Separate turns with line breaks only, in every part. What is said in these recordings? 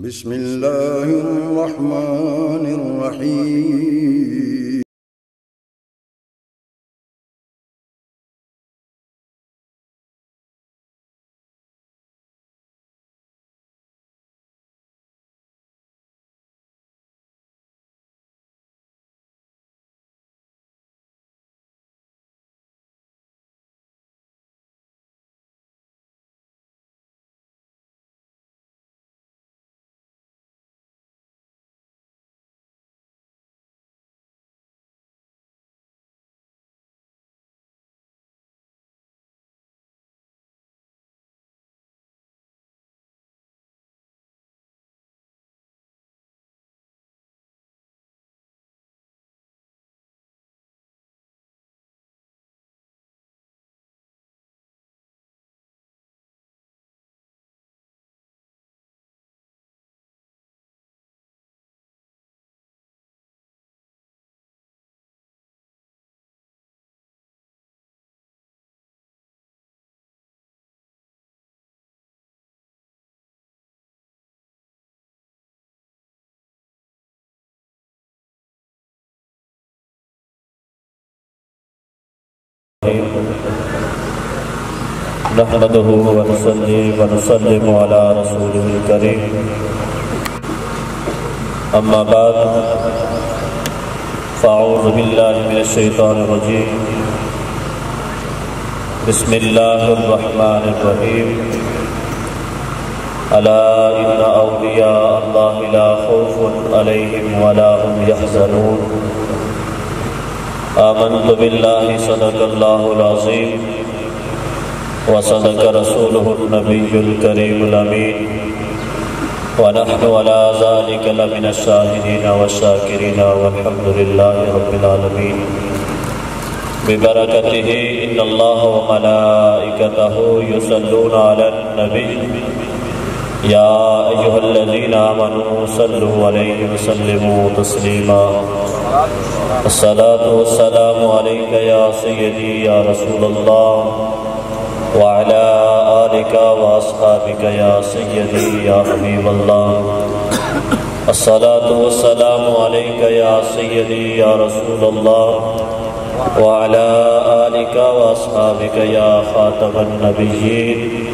بسم الله الرحمن الرحيم
نحمده ونصلي ونسلم على رسوله الكريم اما بعد فاعوذ بالله من الشيطان الرجيم بسم الله الرحمن الرحيم الا ان اولياء الله لا خوف عليهم ولا هم يحزنون آمنت بالله صدق الله العظيم وصدق رسوله النبي الكريم الأمين ونحن على ذلك لمن الشاهدين والشاكرين والحمد لله رب العالمين ببركته إن الله وملائكته يصلون على النبي يا أيها الذين آمنوا صلوا عليه وسلموا تسليما الصلاة والسلام عليك يا سيدي يا رسول الله وعلى آلك وأصحابك يا سيدي يا حبيب الله الصلاة والسلام عليك يا سيدي يا رسول الله وعلى آلك وأصحابك يا خاتم النبيين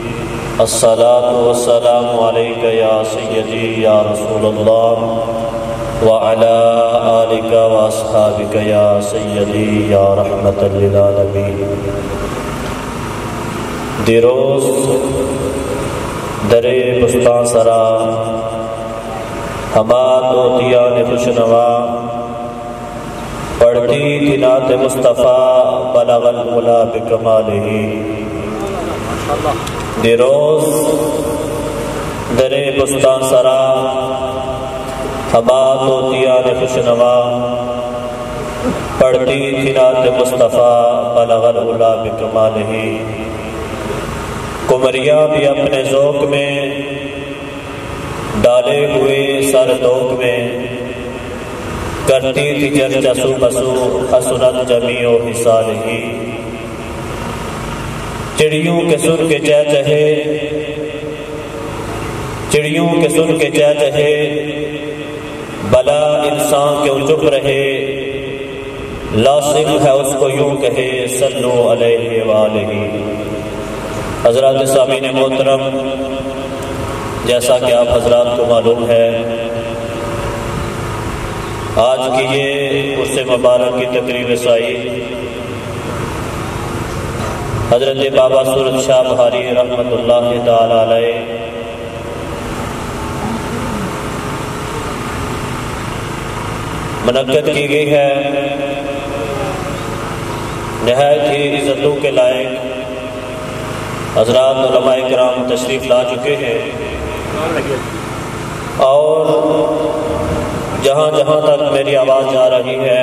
الصلاة والسلام عليك يا سيدي يا رسول الله وعلى آلك وأصحابك يا سيدي يا رحمة للعالمين دیروز در بستان سرا ہما دوتیان خوشنوا پڑھتی تھی نعت مصطفیٰ بلغ العلا بکمالہ دیروز در بستان سرا ہما دوتیان خوشنوا پڑھتی تھی نعت مصطفیٰ بلغ العلا بکمالہ کمریاں بھی اپنے ذوق میں ڈالے ہوئے سر دوک میں کرتی تھی چرچا سو پسو حسنت جمیع و حسال ہی چڑیوں کے سن کے چہچہے چڑیوں کے سن کے چہچہے بلا انسان کیوں چپ رہے لازم ہے اس کو یوں کہے صلو علیہ وآلہ حضرات سامعین محترم جیسا کہ آپ حضرات کو معلوم ہے آج کی یہ عرس مبارک کی تقریب سائی حضرت بابا صورت شاہ بہاری رحمۃ اللہ تعالی علیہ منعقد کی گئی ہے نہایت ہی عزتوں کے لائق حضرات علماء کرام تشریف لا چکے ہیں اور جہاں جہاں تک میری آواز جا رہی ہے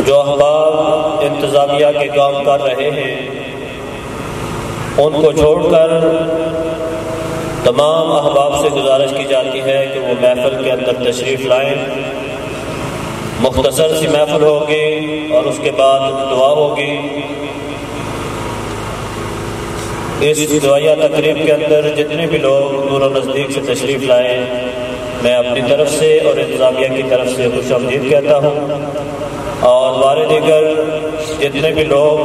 جو احباب انتظامیہ کے کام کر رہے ہیں ان کو چھوڑ کر تمام احباب سے گزارش کی جاتی ہے کہ وہ محفل کے اندر تشریف لائیں مختصر سی محفل ہوگی اور اس کے بعد دعا ہوگی اس دعائیہ تقریب کے اندر جتنے بھی لوگ دور و نزدیک سے تشریف لائیں، میں اپنی طرف سے اور انتظامیہ کی طرف سے خوش آمدید کہتا ہوں، اور بارے دیگر جتنے بھی لوگ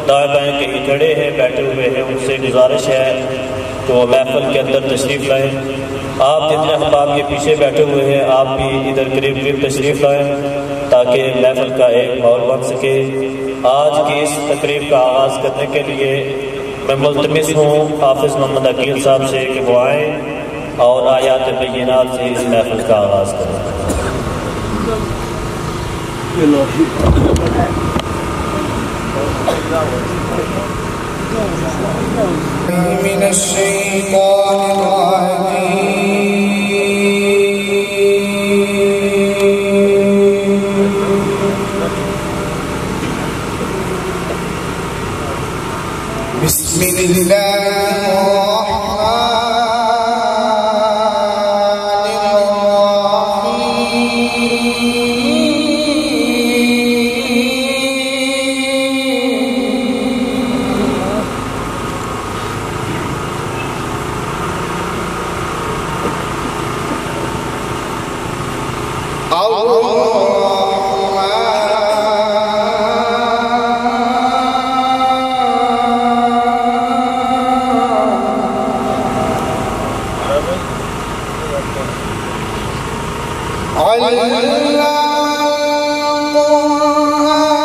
دائیں بائیں کہیں کھڑے ہیں، بیٹھے ہوئے ہیں، ان سے گزارش ہے کہ وہ محفل کے اندر تشریف لائیں۔ آپ جتنے احباب کے پیچھے بیٹھے ہوئے ہیں، آپ بھی ادھر قریب قریب تشریف لائیں تاکہ محفل کا ایک ماحول بن سکے۔ آج کی اس تقریب کا آغاز کرنے کے لیے میں ملتمس ہوں حافظ محمد عقیل صاحب سے کہ وہ آئیں اور آیات بینات سے اس محفل کا آغاز کریں۔
من الشیطان الرجیم بسم اللہ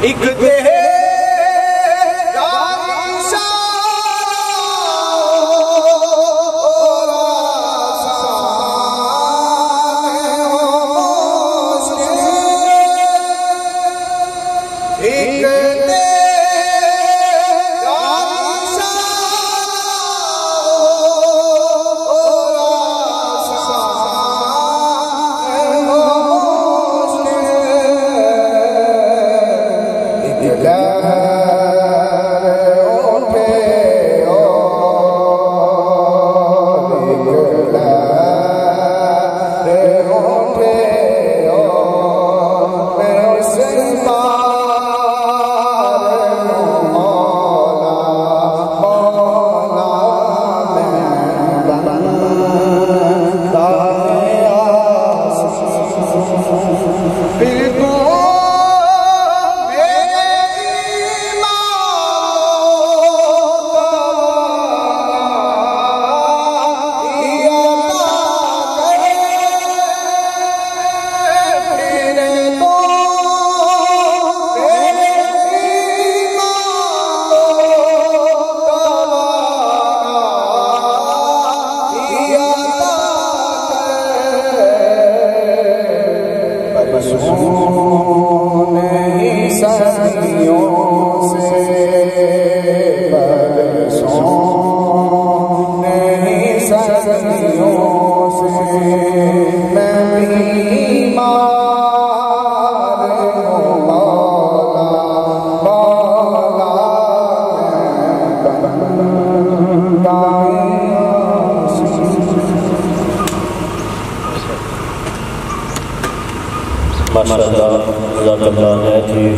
ایک دے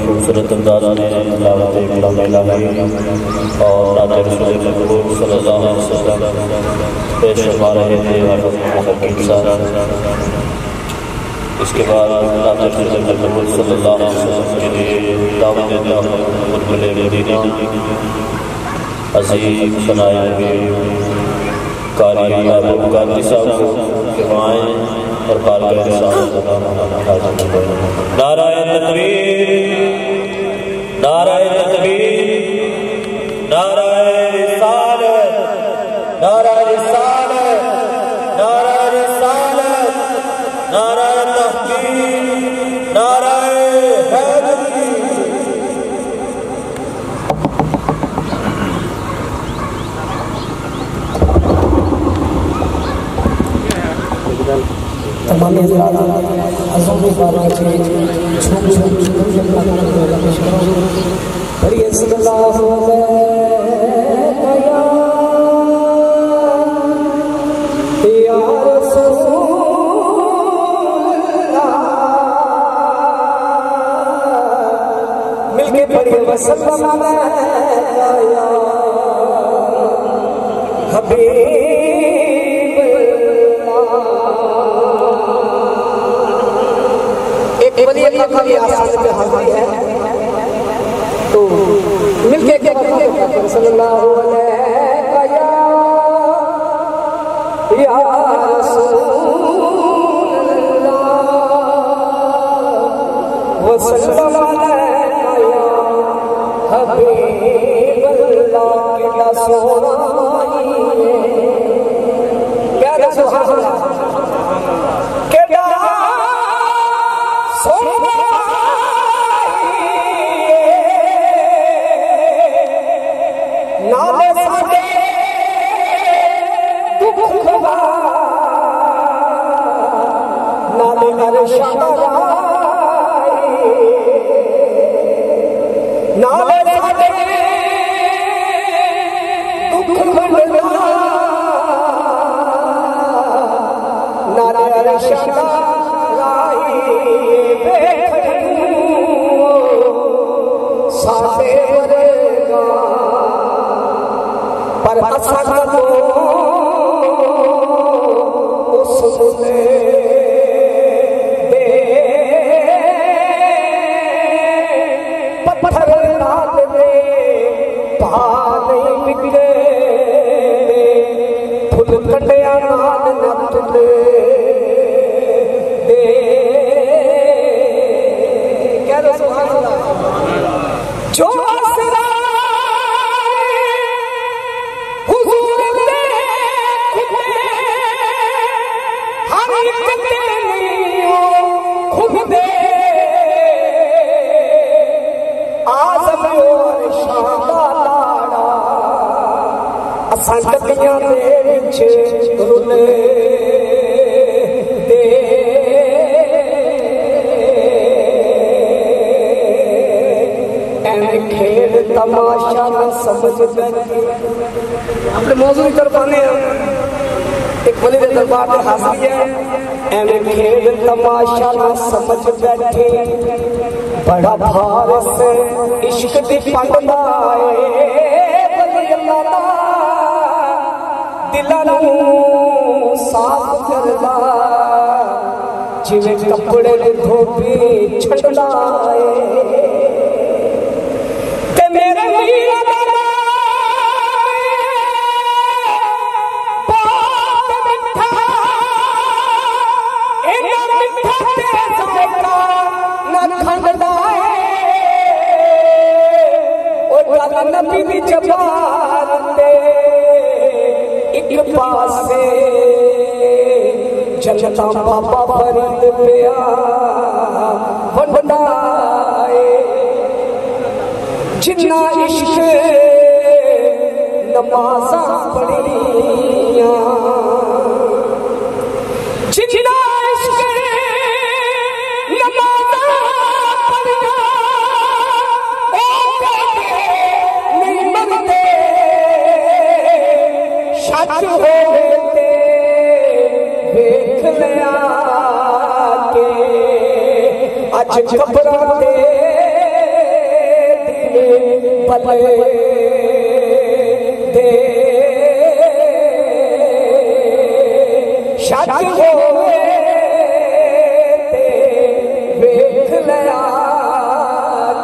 خوبصورت انداز میں تلاوت کلام الہی اور نعت رسول مقبول صلی اللہ علیہ وسلم پیش فرما رہے تھے حکیم صاحب۔ اس کے بعد نعت رسول مقبول صلی اللہ علیہ وسلم کے لیے دعوت دیتا ہوں بلبل مدینہ عظیم ثنائے قاری محبوب قادری صاحب کو فرمائیں اور بارگاہ رسالت نعرہ تکبیر، نعرہ تکبیر، نعرہ رسالت، نعرہ رسالت، نعرہ رسالت، نعرہ تحقیق، نعرہ حیدری۔
تمام عظم بارہ چھوڑ پڑھیے صلی اللہ یا رسول اللہ، مل کے پڑھیے وسلم علیہ یا حبیب ولی اللہ کا بھی آسان پہ حاضری ہے تو مل کے کیا صلی اللہ علیہ یا رسول اللہ وسلم علیہ یا حبیب اللہ کیا سونائی کیا رسول اللہ کیا رسول اللہ ਸੰਗਤੀਆਂ ਦੇ ਵਿੱਚ ਰੁਲੇ ਦੇ ਐਵੇਂ ਖੇਡ ਤਮਾਸ਼ਾ ਨਾ ਸਮਝ ਬੈਠੇ। ਆਪਣੇ ਮੌਜੂ ਦੀ ਤਰਫ ਆਨੇ ایک ولی دے دربار میں حاضری ہے ایویں کھیل تماشا نہ سمجھ بیٹھے بڑا بھارس عشق دی پنڈا اے ولی اللہ دا دلاں نوں صاف کردا جویں کپڑے نوں دھوبی چھڈدا اے تے میرے میرا نبی دی جبان تے ایک پاسے جنتا بابا فرید پیا ونڈائے جنہ عشق نمازاں پڑھیاں جنہ عشق اج قبراں دے پلے دے شک ہوئے تے ویکھ لیا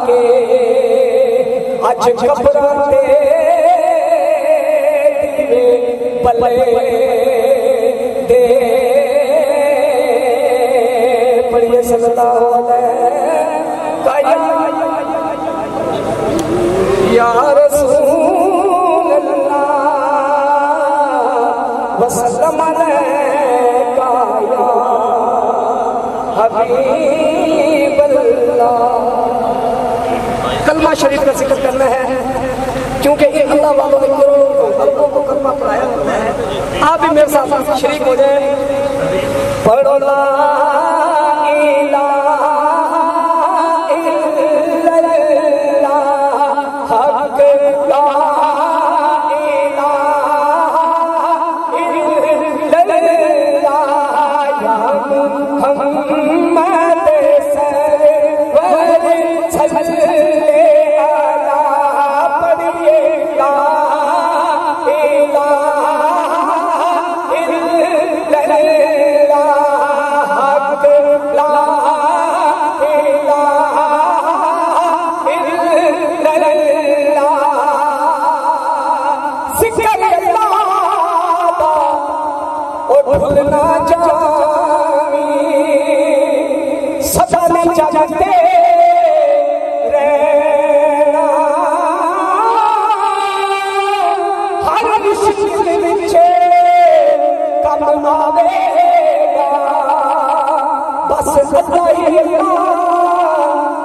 کہ اج قبراں دے پلے دے پڑھیے صلی اللہ علیہ یا رسول اللہ وسلم علیکہ یا حبیب اللہ۔ کلمہ شریف کا ذکر کرنا ہے کیونکہ یہ اللہ والوں نے کروڑوں کو کلمہ پڑھایا ہوتا ہے۔ آپ بھی میرے ساتھ شریک ہو جائیں، پڑھو لا بھولنا جاوی سدا نہیں جاگتے رہنا ہر مشکل وچ کم آوے گا بس اللہ ہی اللہ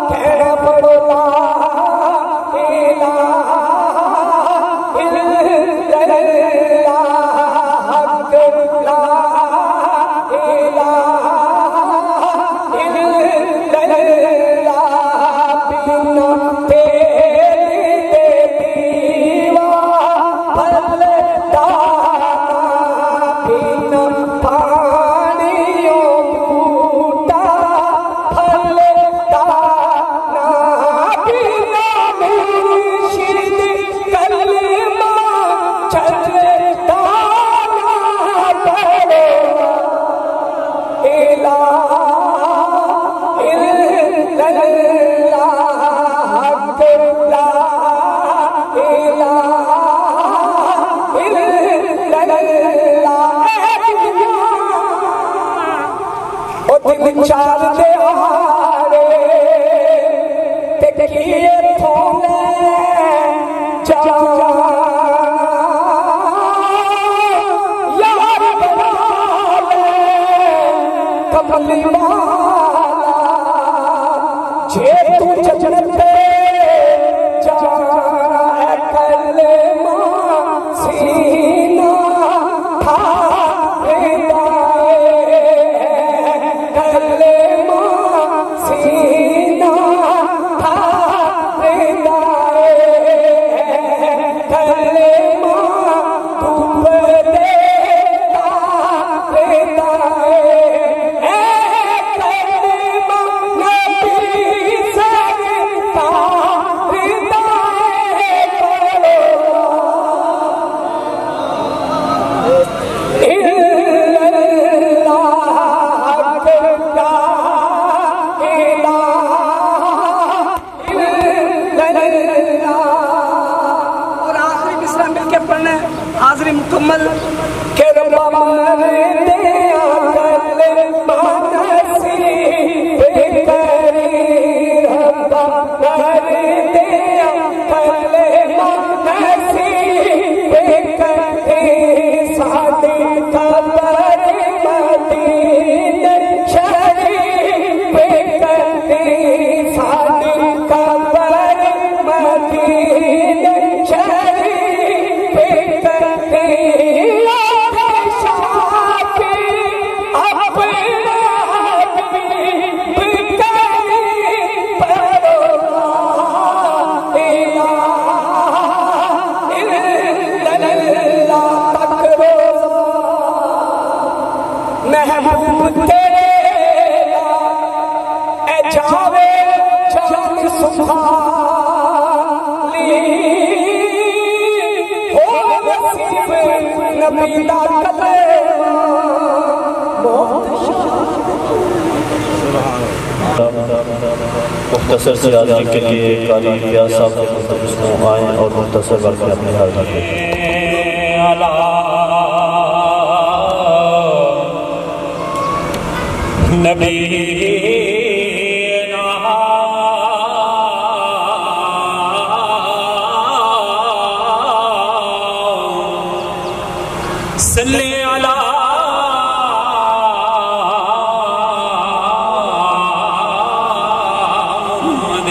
کہنا پڑو لا چار دے آرے تے کیے تھونے جانا یار بنالے کملی والا جے تو جنتے جانا اے کلمہ سی اور آخری مصرع مل کے پڑھنا ہے حاضری مکمل کہ ربا مانے دیا کل مانسی بکری ربا مانے دیا کل مانسی بکری سادی قبر مدینہ شریف بکری سادی قبر مدینہ شریف بکری محبوب تیرے اے جاوے جان سبحانی ہو نصیب نبی دا
مختصر سی حاضری کے لیے قاری فیاض صاحب کے مستقبل آئیں اور مختصر وقت میں اپنی حاضری دیں
نبی صلی علی محمد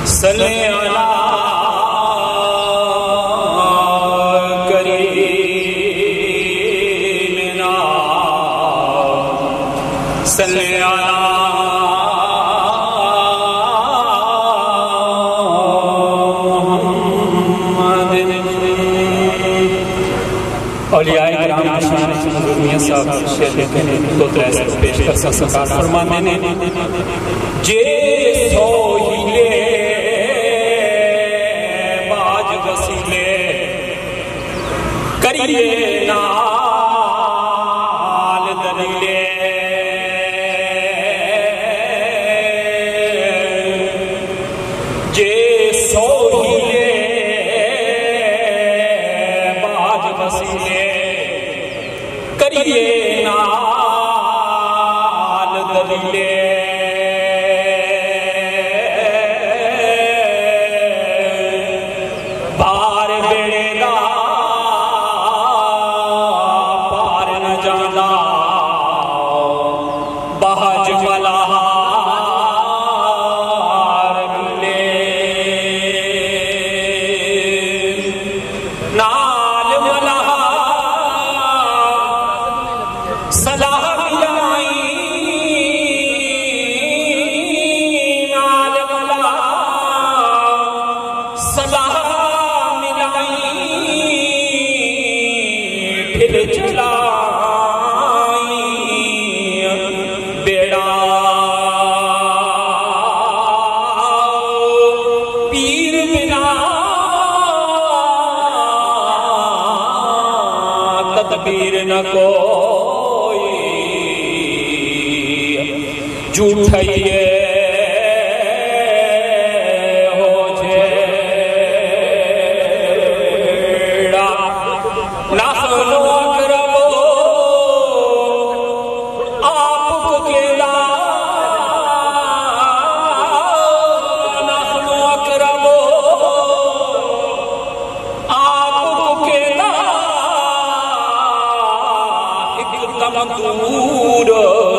صلی علی کریمنا صلی علی اولیاء کرام شان حضور میاں صاحب شیخ نے دو ترے سے پیش کر سکار فرمانے نے جے سوہیلے باج وسیلے کریے نال دلیلے جے سوہیلے باج وسیلے کریے نال دلیلے بار بیڑے دا بار نہ جانا بہج ملہار ملے نال ملہار صلاح ملائی نال ملہار صلاح ملائی پھر چلائی بیڑا پیر بنا تدبیر نہ کوئی جھوٹھئیے ہو جھیڑا نحن اقرب آپ کو کہلا نحن اقرب آپ کو کہلا ایک دم دور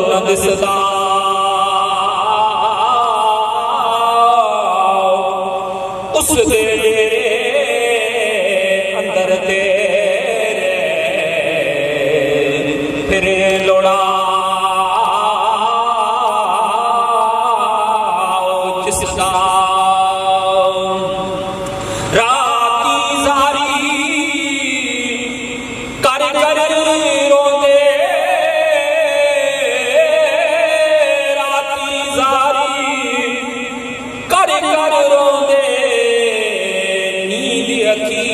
نہ دسدا اس دے اندر تیرے پھر لوڑا جس دا راتی زاری کر کر روندے راتی زاری کر کر روندے نیند اکھیں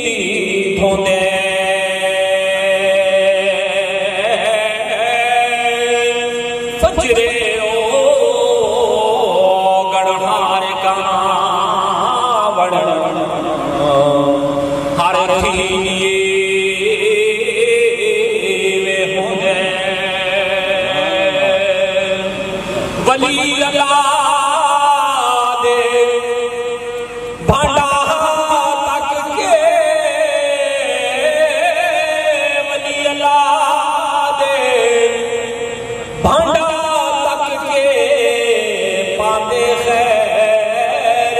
دی دھوندے فجرے او لیے ولی اللہ دے بھانڈا تک کے ولی اللہ دے بھانڈا تک کے پاندے خیر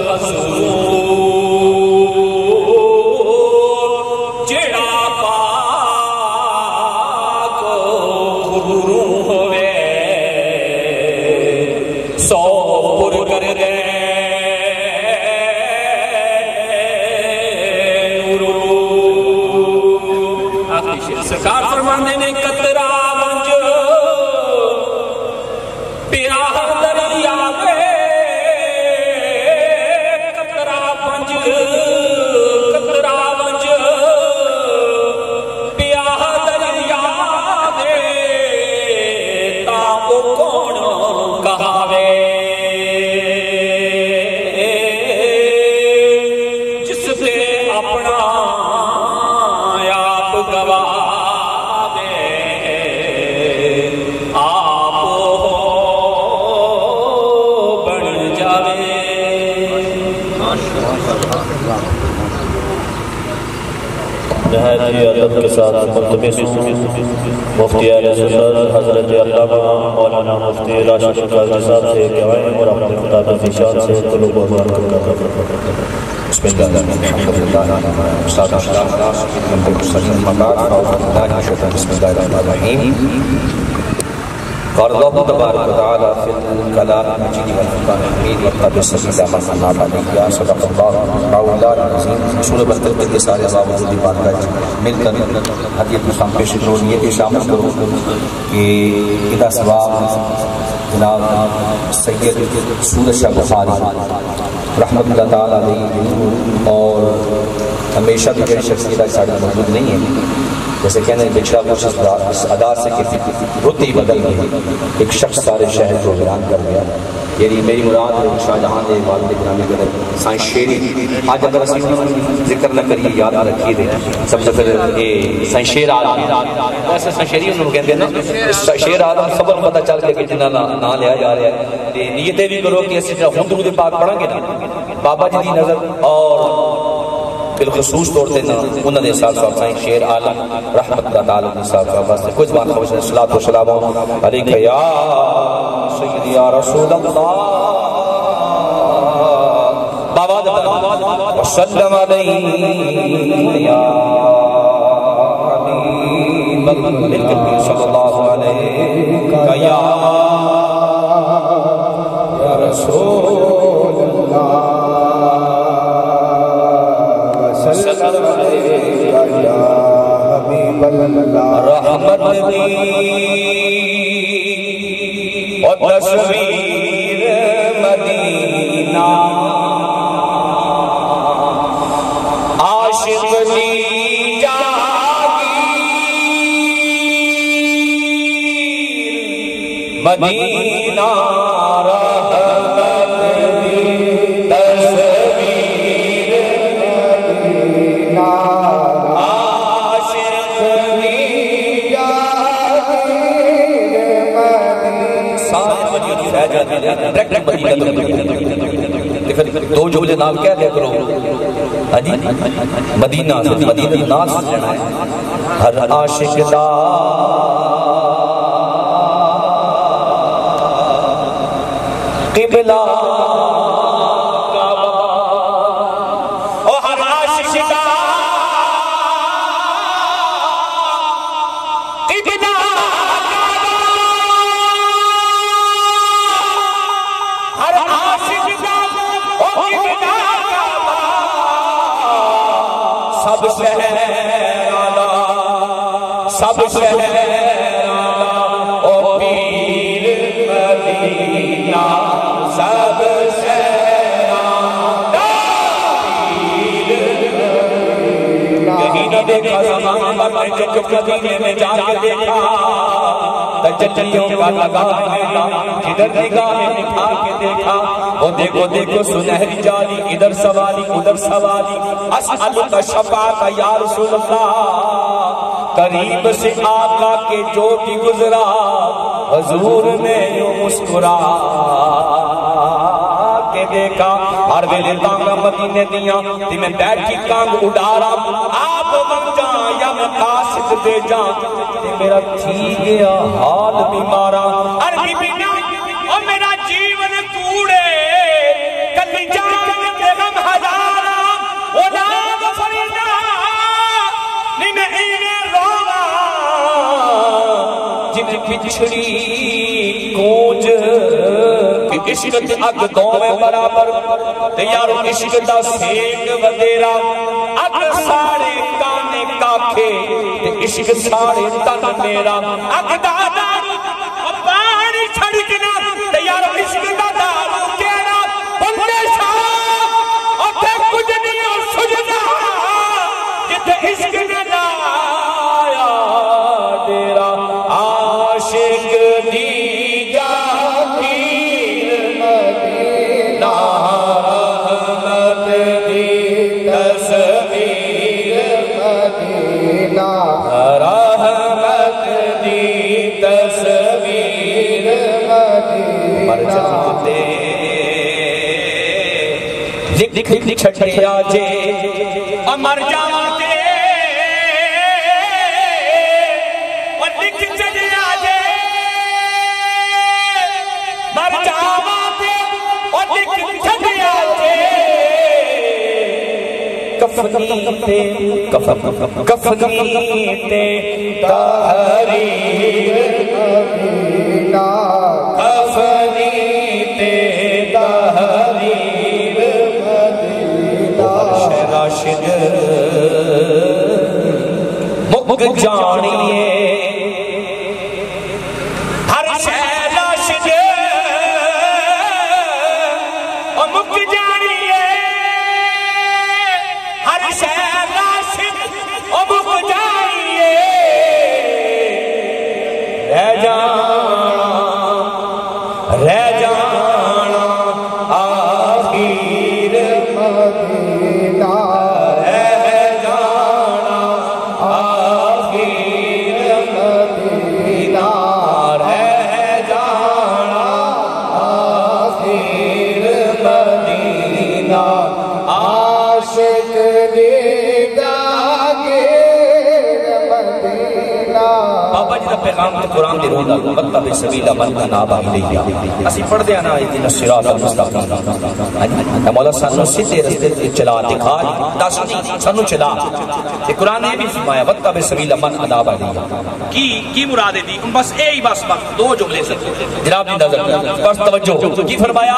حضور جڑا پاک غرور ہوئے سو پر کر دے سرکار فرمانے نے قطرہ ونج پیاہ دریا میں قطرہ ونج پیاہ دریا میں تاں کون کہاوے جس سے اپنا آپ گواوے آپ بن جاوے
نہایت ہی ادب کے ساتھ ملتمس ہوں مفتی اہل سنت حضرت علامہ مولانا مفتی راشد شفاعی صاحب سے کہ آئیں اور اپنے خطاب ذیشان سے قلوب و احوال کو کرتا
بسم اللہ الحمدللہ والصلاۃ والسلام علی سیدنا المرسلین اما بعد اعوذ باللہ من الشیطان بسم اللہ الرحمن الرحیم قال اللہ تبارک وتعالی فی الکلام المجید والفرقان الحمید وقد سبیل من انعم علیہ صدق اللہ مولانا العظیم رسول برکت کے سارے عذاب وجودی بارگاہ مل کر ہدیت مقام پیش کرو نیت شامل کرو کہ ادا ثواب جناب سید سورج شاہ بخاری رحمت اللہ تعالیٰ علیہ اور ہمیشہ بھی کوئی شخصیت ساڑی موجود نہیں ہے جیسے کہنے بچڑا کچھ اس ادا سے کہ رتی بدل گئی ایک شخص سارے شہر کو بیان کر گیا یعنی میری مراد ہے شاہ جہاں دے والد گرامی قدر سائنس شیری آج اگر اسی ذکر نہ کریے یاد نہ رکھیے دے سب سے پھر سائنس شیر آدم ویسے سائنس شیری انہوں کہتے ہیں نا شیر آدم خبر پتہ چل کے کہ جنہ نہ لیا جا رہا ہے نیتیں بھی کرو کہ اسی طرح ہم درود پاک پڑھیں گے نا بابا جی دی نظر اور بالخصوص طور سے انہوں نے ساتھ صاحب سائن شیر عالم رحمت اللہ تعالیٰ نے ساتھ صاحب سے کچھ بات خوش ہے صلاة و سلام علیکہ یا سیدی یا رسول اللہ بابا وسلم علیہ یا حبیب اللہ صلی اللہ علیہ یا رسول اللہ رحمت دی و تصویر مدینہ عاشق دی جاگیر مدینہ رحمت دی تصویر مدینہ دو جملے نام کیا دیا کرو مدینہ مدینہ ناس ہر عاشق دا قبلہ اور ہر عاشق دا قبلہ سب شہرانا سب شہرانا او پیر مدینہ سب شہرانا پیر مدینہ کہیں نہ دیکھا زمان پر جو مدینے میں جا کے دیکھا تجلیوں کا لگا ہے جدھر نگاہ میں نکھا کے دیکھا وہ دیکھو دیکھو سنہری جالی ادھر سوالی ادھر سوالی اسألک شفاعت یا رسول اللہ قریب سے آقا کے جو بھی گزرا حضور نے یوں مسکرا کے دیکھا ہر ویلے تانگا مدینے دیاں تی میں بیٹھی کانگ اڈارا آپ بن جان یا میں قاصد دے جان تی میرا تھی گیا حال بیمارا عربی بینا اور میرا جیون کوڑے کلی جان دے غم ہزارا اولاد فریدہ نی میں اینے رونا جن پچھڑی کونج عشق تے اگ دوویں برابر تے یارو عشق دا سیک ودیرا اگ ساڑے کانے کاکھے تے عشق ساڑے تن میرا اگ دا دارو پانی چھڑکنا تے یارو عشق دا دارو کیڑا بندے شاہ اتے کچھ نہیں اور سجدہ جتے عشق نے لایا ڈیرا عاشق دی لکھ چھٹے آجے اور مر جاتے اور لکھ چھٹے آجے مر جاتے اور لکھ چھٹے آجے کفنی تے کفنی تے تحریر مدینہ کفنی تے تحریر راشد مک جانیے ہر شہر راشد اور مک جانیے ہر شہر راشد اور مک جانیے رہ جانا آخیر مدینہ پیغام تے قرآن دے روح دا مطلب سبیل من اناب الیہ اسی پڑھ دے انا اهدنا الصراط المستقیم مولا سانو سیدھے رستے تے چلا دکھا دس سانو چلا تے قرآن نے بھی فرمایا مطلب سبیل من اناب الیہ کی مراد دی بس یہی بس دو جملے سے جناب دی نظر بس توجہ کی فرمایا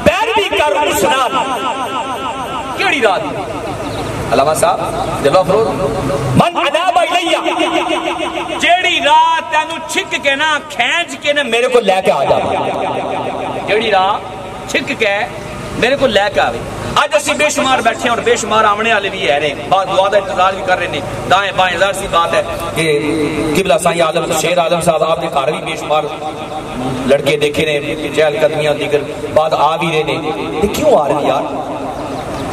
پیروی کر اس نال کیڑی رات علامہ صاحب جلوہ فروز من اناب الیہ جیڑی رات تینو چھک کے نا کھینچ کے نا میرے کو لے کے آ جا جیڑی رات چھک کے میرے کو لے کے آوے آج اسی بے شمار بیٹھے اور بے شمار آمنے والے بھی ہے رہے بعد دعا دا انتظار بھی کر رہے ہیں دائیں بائیں ظاہر سی بات ہے کہ قبلہ سائیں عالم شیر عالم صاحب آپ نے گھر بھی بے شمار لڑکے دیکھے نے چہل قدمیاں دیگر بعد آ بھی رہے نے کیوں آ رہے ہیں یار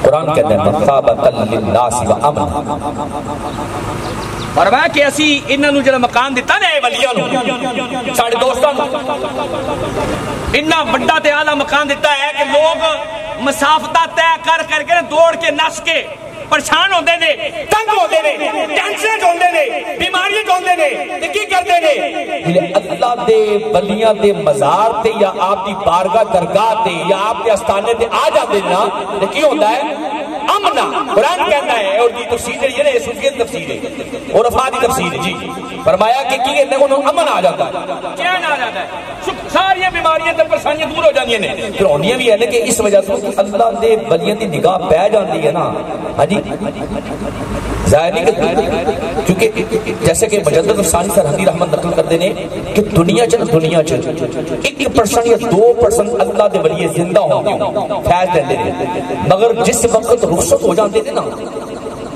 قرآن کہتے ہیں مَثَابَةً لِلنَّاسِ وَأَمْنًا فرمایا کہ اسی انہاں نو جڑا مقام دتا نا اے ولیاں نو ساڈے دوستاں نو انہاں بڑا تے اعلی مقام دتا ہے کہ لوگ مسافتاں طے کر کر کے دوڑ کے نس کے پریشان ہوندے نے تنگ ہوندے نے ٹینشن ہوندے نے بیماریاں ہوندے نے تے کی کردے نے اللہ دے ولیاں دے مزار تے یا آپ دی بارگاہ درگاہ تے یا آپ دے استانے تے آ جاندے نا تے کی ہوندا ہے امنا قرآن کہتا ہے اور دی تفسیر ہے یہ صوفیت تفسیر ہے اور افادی تفسیر ہے جی فرمایا کہ کی کہتے ہیں انہوں امن آ جاتا ہے کیا نہ آ جاتا ہے ساری بیماریاں تے پریشانیاں دور ہو جاندیاں نے پھر ہونیاں بھی ہے کہ اس وجہ سے اللہ دے ولیاں دی نگاہ پہ جاندی ہے نا ہاں جی ظاہر نہیں کہ کیونکہ جیسے کہ مجدد ثانی سرحدی رحمت نقل کرتے ہیں کہ دنیا چ 1% یا 2% اللہ دے ولی زندہ ہوں گے فیض دیندے نے مگر جس وقت رخصت ہو جاندے نے نا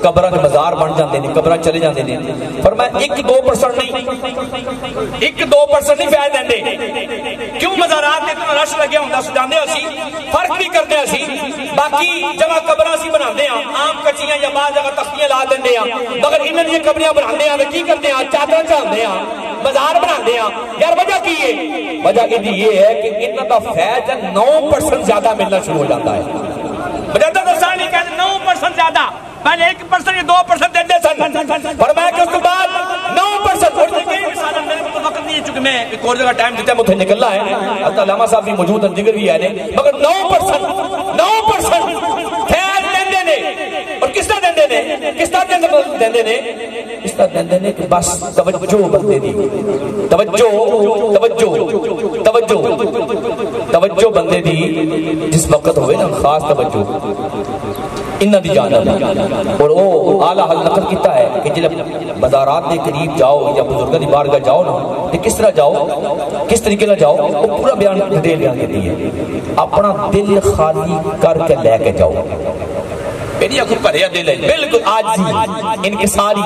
قبراں دے مزار بن جاندے نے قبراں چلے جاندے نے فرمایا 1-2% نہیں 1-2% نہیں فائدہ دیندے کیوں مزارات تے اتنا رش لگیا ہوندا سی جاندے اسی فرق بھی کرتے اسی باقی جگہ قبراں سی بناندے ہاں عام کچیاں یا بعض جگہ تختیاں لا دیندے ہاں مگر انہاں دی قبریاں بناندے ہاں تے کی کرتے ہیں چادر چاندے ہاں مزار بناندے ہاں یار وجہ کی ہے وجہ یہ ہے کہ انہاں دا فیض 9% زیادہ ملنا شروع ہو جاتا ہے وجہ تو سانی کہتے 9% زیادہ پہلے 1% یا 2% دیندے سن فرمایا کہ اس کے بعد 9% اور یہ مثال میرے کو وقت نہیں ہے چونکہ میں ایک اور جگہ ٹائم دیتا ہے مجھے نکلنا ہے حضرت علامہ صاحب بھی موجود ہیں دیگر بھی آئے مگر 9% فیض دیندے نے اور کس طرح دیندے نے کس طرح دیندے نے اس طرح دیندے نے کہ بس توجہ بندے دی توجہ بندے دی جس وقت ہوئے نا خاص توجہ انہاں دی جانب اور وہ اعلیٰ حل نقل کیتا ہے کہ جب مزارات کے قریب جاؤ یا بزرگاں دی بارگاہ جاؤ نا تو کس طرح جاؤ کس طریقے نہ جاؤ وہ پورا بیان ڈیٹیل بیان کرتی ہے اپنا دل خالی کر کے لے کے جاؤ میری آنکھوں پریا دل ہے بالکل آجزی انکساری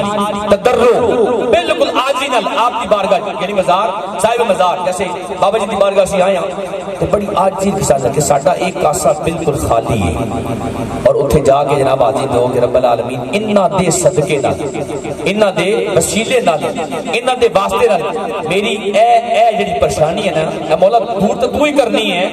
تدرو بالکل آجزی نال آپ دی بارگاہ یعنی مزار صاحب مزار جیسے بابا جی دی بارگاہ سے آئے ہیں تو بڑی آجزی کے ساتھ کہ ساڈا ایک کاسا بالکل خالی ہے اور اتھے جا کے جناب آجزی دو کہ رب العالمین انہاں دے صدقے نال انہاں دے وسیلے نال انہاں دے واسطے نال میری اے جڑی پریشانی ہے نا اے مولا دور تو تو ہی کرنی ہے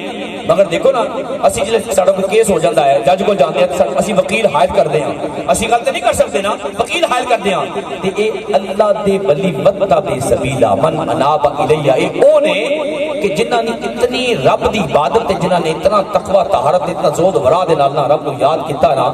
مگر دیکھو نا اسی جلے ساڑا کوئی کیس ہو جاتا ہے جج کو جانتے ہیں اسی وکیل حائل کر دیں اسی غلط نہیں کر سکتے نا وکیل حائل کر دیں تے اے اللہ دے بلی وطا بے سبیلا من اناب الیہ اے اونے کہ جنہاں نے اتنی رب دی عبادت تے جنہاں نے اتنا تقوی طہارت اتنا زود ورا دے نال رب کو یاد کیتا نا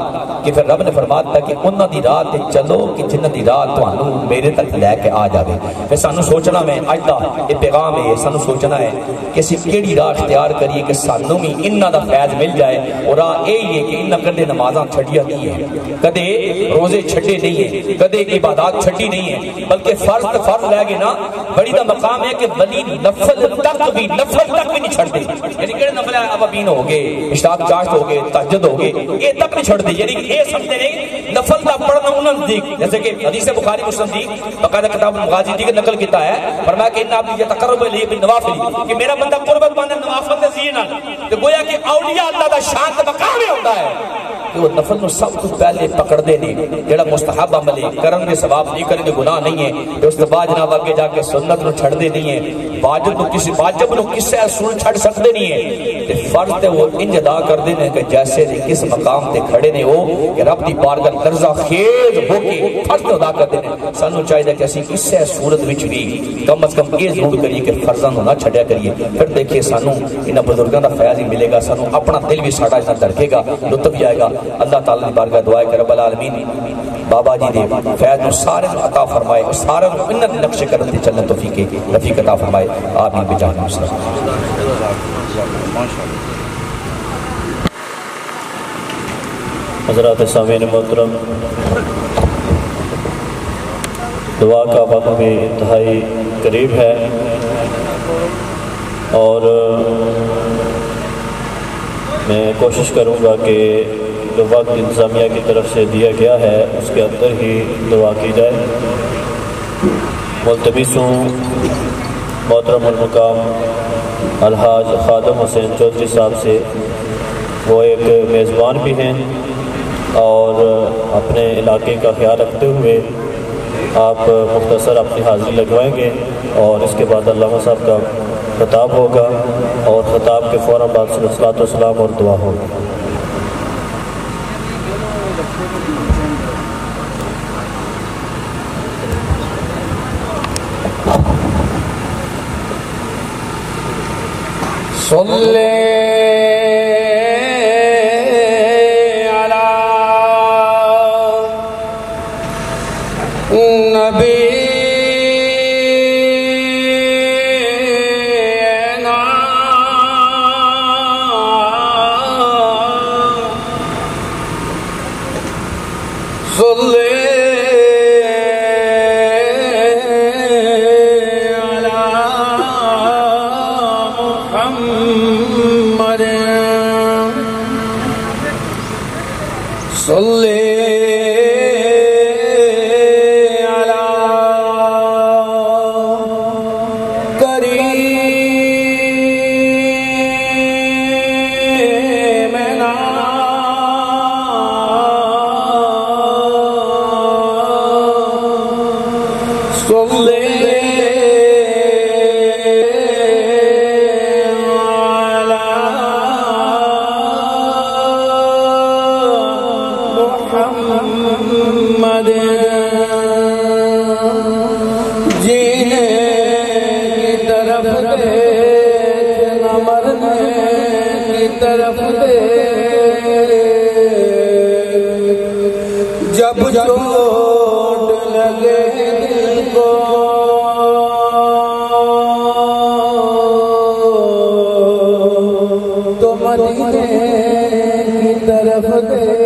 کہ پھر رب نے فرمایا کہ انہاں دی راہ تے چلو کہ جنہاں دی راہ تانوں میرے تک لے کے آ جاوے پھر سانو سوچنا میں اج دا اے پیغام ہے سانو سوچنا ہے کہ اسی کیڑی راہ اختیار کریے کہ سانوں بھی انہاں دا فیض مل جائے اور راہ یہی ہے کہ انہاں کدے نمازاں چھڈیاں نہیں ہیں کدے روزے چھڈے نہیں ہیں کدے عبادات چھڈی نہیں ہیں بلکہ فرض لے گئے نا بڑی دا مقام ہے کہ ولی نفل تک بھی نہیں چھڑ دے یعنی کہ نفل ابابین ہو گئے اشراق چاشت ہو گئے تہجد ہو گئے یہ تک نہیں چھڑ دے یعنی کہ یہ سمجھتے نہیں نفل دا پڑھنا انہاں نزدیک جیسے کہ حدیث بخاری مسلم دی باقاعدہ کتاب المغازی دی نقل کیتا ہے فرمایا کہ ان آپ یہ تقرب الیہ بالنوافل کہ میرا بندہ قربت مانے نوافل دے ذریعے نال کہ گویا کہ اولیاء اللہ دا شان تے مقام ہی ہوتا ہے کہ وہ نفل نو سب کچھ پہلے پکڑ دے نے جڑا مستحب عمل ہے کرن دے ثواب نہیں کرن دے گناہ نہیں ہے تے اس کے بعد جناب اگے جا کے سنت نو چھڑ دے نہیں ہے واجب نو کسے اصول چھڑ سکدے نہیں ہے تے فرض تے وہ انج ادا کر دے نے کہ جیسے کس مقام تے کھڑے نے وہ کہ رب دی بارگاہ لرزہ خیز ہو کے فرض ادا کر دے نے سانو چاہیے کہ اسی کسے صورت وچ بھی کم از کم یہ ضرور کریے کہ فرضاں نو نہ چھڈیا کریے پھر دیکھیے سانو انہاں بزرگاں دا فیض ہی ملے گا سانو اپنا دل بھی ساڈا اس دھڑکے گا لطف بھی آئے گا اللہ تعالی دی بارگاہ دعا ہے کہ رب العالمین بابا جی دے فیض نو سارے نو عطا فرمائے اور سارے نو انہاں دے نقش قدم تے چلن توفیق رفیق عطا فرمائے آمین بجاہ
حضرات سامعین محترم دعا کا وقت بھی انتہائی قریب ہے اور میں کوشش کروں گا کہ جو وقت انتظامیہ کی طرف سے دیا گیا ہے اس کے اندر ہی دعا کی جائے ملتمس ہوں محترم المقام الحاج خادم حسین چودھری صاحب سے وہ ایک میزبان بھی ہیں اور اپنے علاقے کا خیال رکھتے ہوئے آپ مختصر اپنی حاضری لگوائیں گے اور اس کے بعد علامہ صاحب کا خطاب ہوگا اور خطاب کے فوراً بعد صلاۃ و سلام اور دعا ہوگا
صلی طرف دے جب چوٹ لگے دل کو تو مدینے کی طرف دے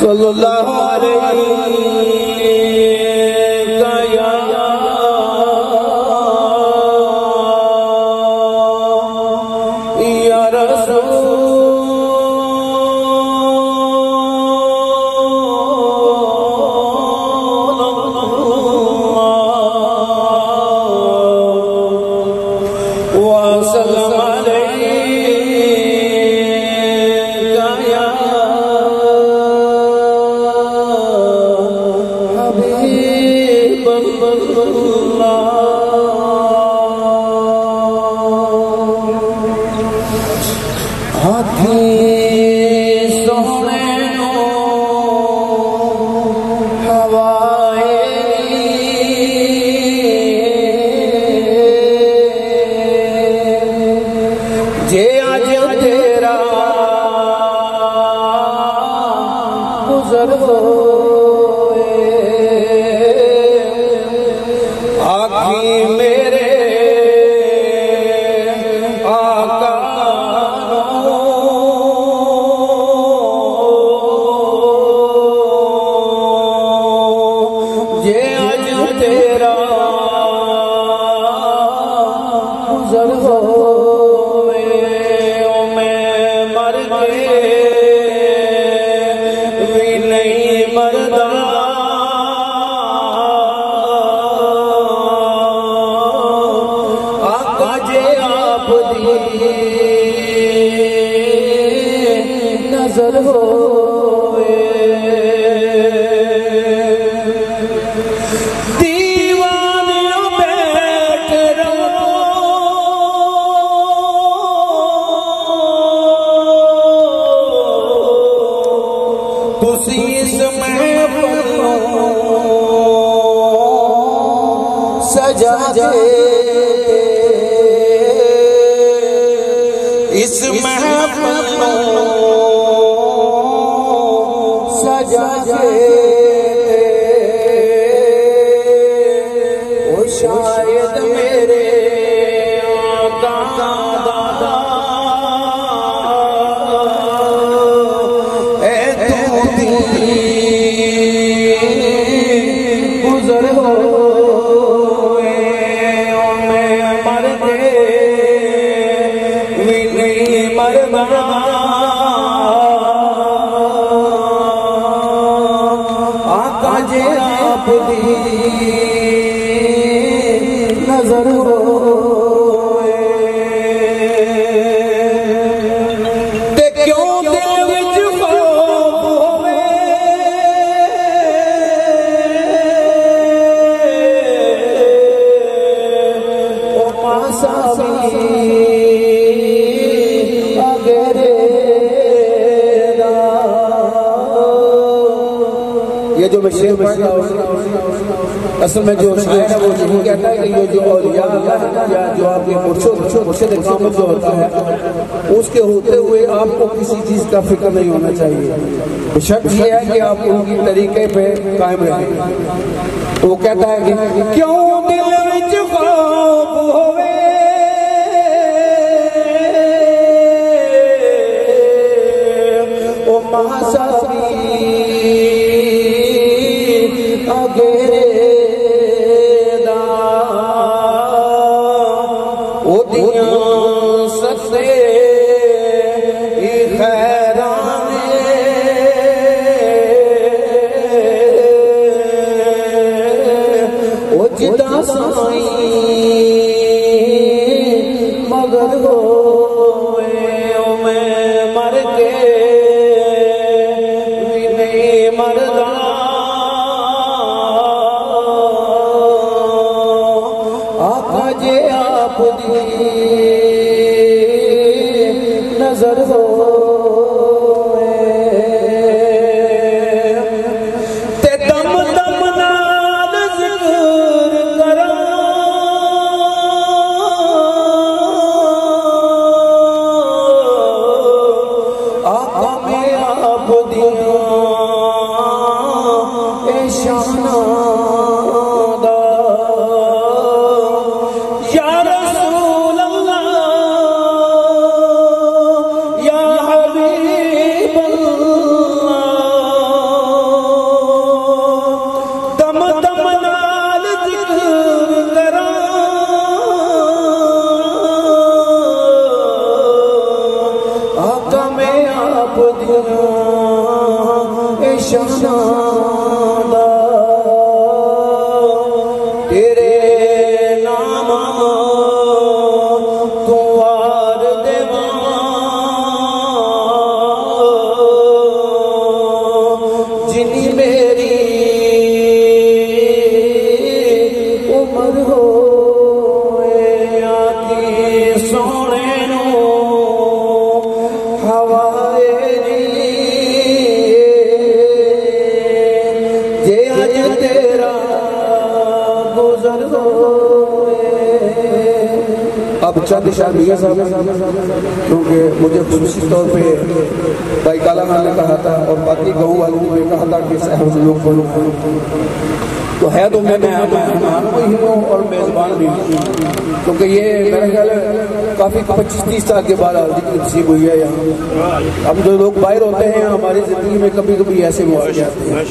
صلی اللہ اس محفل سجا وہ شاید میرے آقا دادا اے تو دی گزر ہوئے میں مر گئے آقا جے آپ دی نظر ہوئے تے کیوں دل وچ خوف ہوئے او پاسا بھی یہ جو میں شعر پڑھ رہا ہوں اصل میں جو شاعر ہے وہ یہی کہتا ہے کہ یہ جو اولیاء یا جو آپ کے مرشد کامل جو ہوتا ہے اس کے ہوتے ہوئے آپ کو کسی چیز کا فکر نہیں ہونا چاہیے شرط یہ ہے کہ آپ ان کی طریقے پہ قائم رہیں وہ کہتا ہے کہ کیوں دل وچ خوف ہوئے او مہاسابی گیرے دا جدا سائیں مگر ہوئے میں مر کے بھی نہیں مردا آقا جے آپ دی نظر ہوئے تے دم دم نال ذکر کراں آقا میں آپ دیاں اے شاناں دا یا رسول اللہ یا حبیب اللہ دم دم نال ذکر کراں آقا میں آپ دیاں اے شاناں دا تیرے نام تو وار دیواں جنی میری عمر ہوئے آتی سونے نو ہوائے جے اج تیرا گزر ہوئے اب چند اشعار میاں صاحب کیونکہ مجھے خصوصی طور پہ بھائی کالا خان نے کہا تھا اور باقی گاؤں والوں نے کہا تھا کہ صاحب لوگ پڑھو تو ہے تو میں مہمان بھی ہوں اور میزبان بھی ہوں کیونکہ یہ میرا خیال ہے کافی 25-30 سال کے بعد ذکر نصیب ہوئی ہے یہاں اب جو لوگ باہر ہوتے ہیں ہماری زندگی میں کبھی کبھی ایسے مواقع آتے ہیں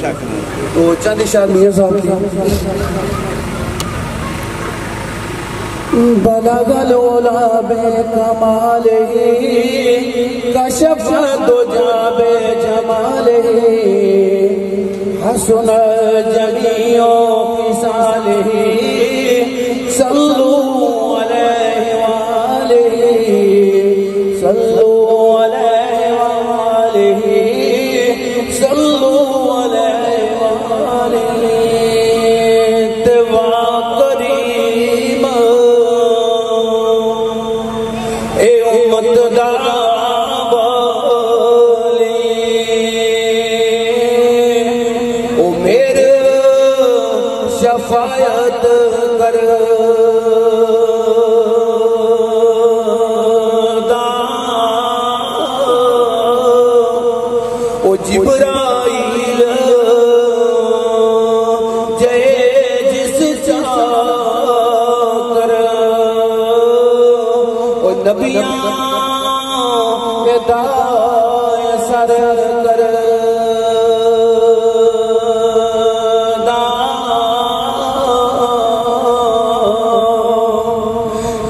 تو چند اشعار میاں صاحب کی بلغ العلا بکمالہ کشف الدجا بجمالہ حسن جمیع خصالہ صلو علیہ وآلہ صلو علیہ وآلہ صلو علیہ وآلہ توا کریم اے امت دا بالی او میرے شفاعت کر او جبرائیل جے جس چاہ کر او نبیاں دائے سر کر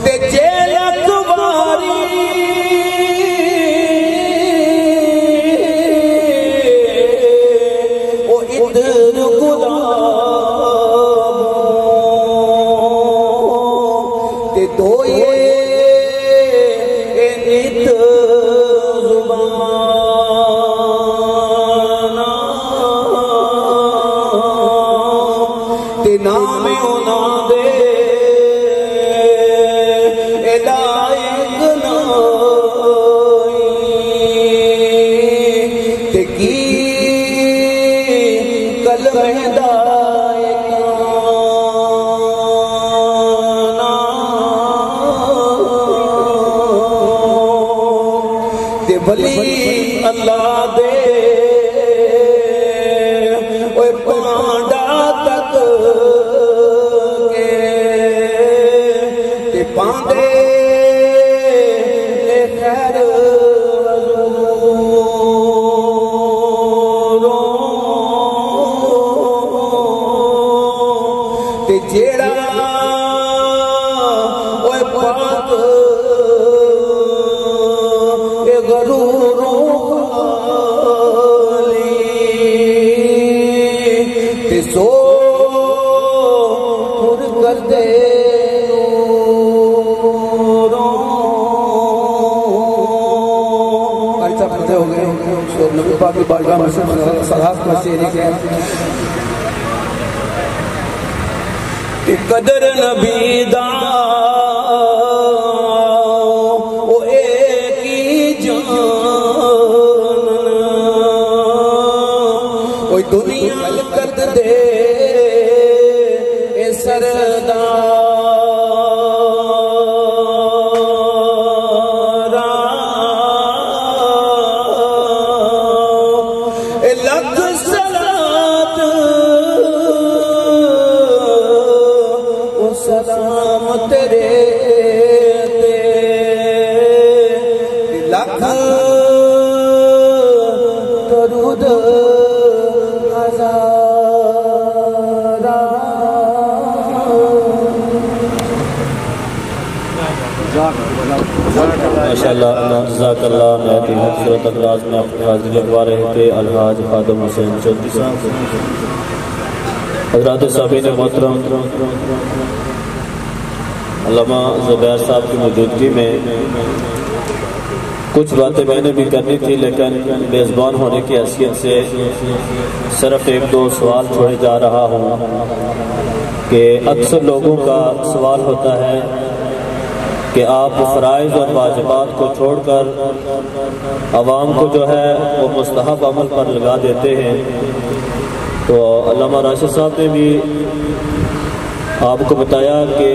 تے جیل اکباری او ادھر غلام تے دوئے نت زبان تے نام انہاں دے لائق نہیں تے کی کلمہ دائے تے بھلی اللہ دے اوے پانڈا تک کے تے پاندے لے خیر تے جیڑا اوے پاک اے غرور تے سو
دے
ایسا پتہ ہو گئے نبی پاک کی بارگاہ میں سراحت کا شعر ہے کہ قدر نبی دا او ایک ہی جان اوہ دنیا کرد دے اے سردار سلام تیرے لکھ درود
ماشاءاللہ جزاک اللہ نہایت ہی خوبصورت انداز میں اپنی حاضری لگوا رہے تھے الحاج خادم حسین چودھری صاحب۔ حضرات سامعین محترم، علامہ زبیر صاحب کی موجودگی میں کچھ باتیں میں نے بھی کرنی تھی، لیکن میزبان ہونے کی حیثیت سے صرف ایک دو سوال چھوڑے جا رہا ہوں کہ اکثر لوگوں کا سوال ہوتا ہے کہ آپ فرائض اور واجبات کو چھوڑ کر عوام کو جو ہے وہ مستحب عمل پر لگا دیتے ہیں۔ تو علامہ راشد صاحب نے بھی آپ کو بتایا کہ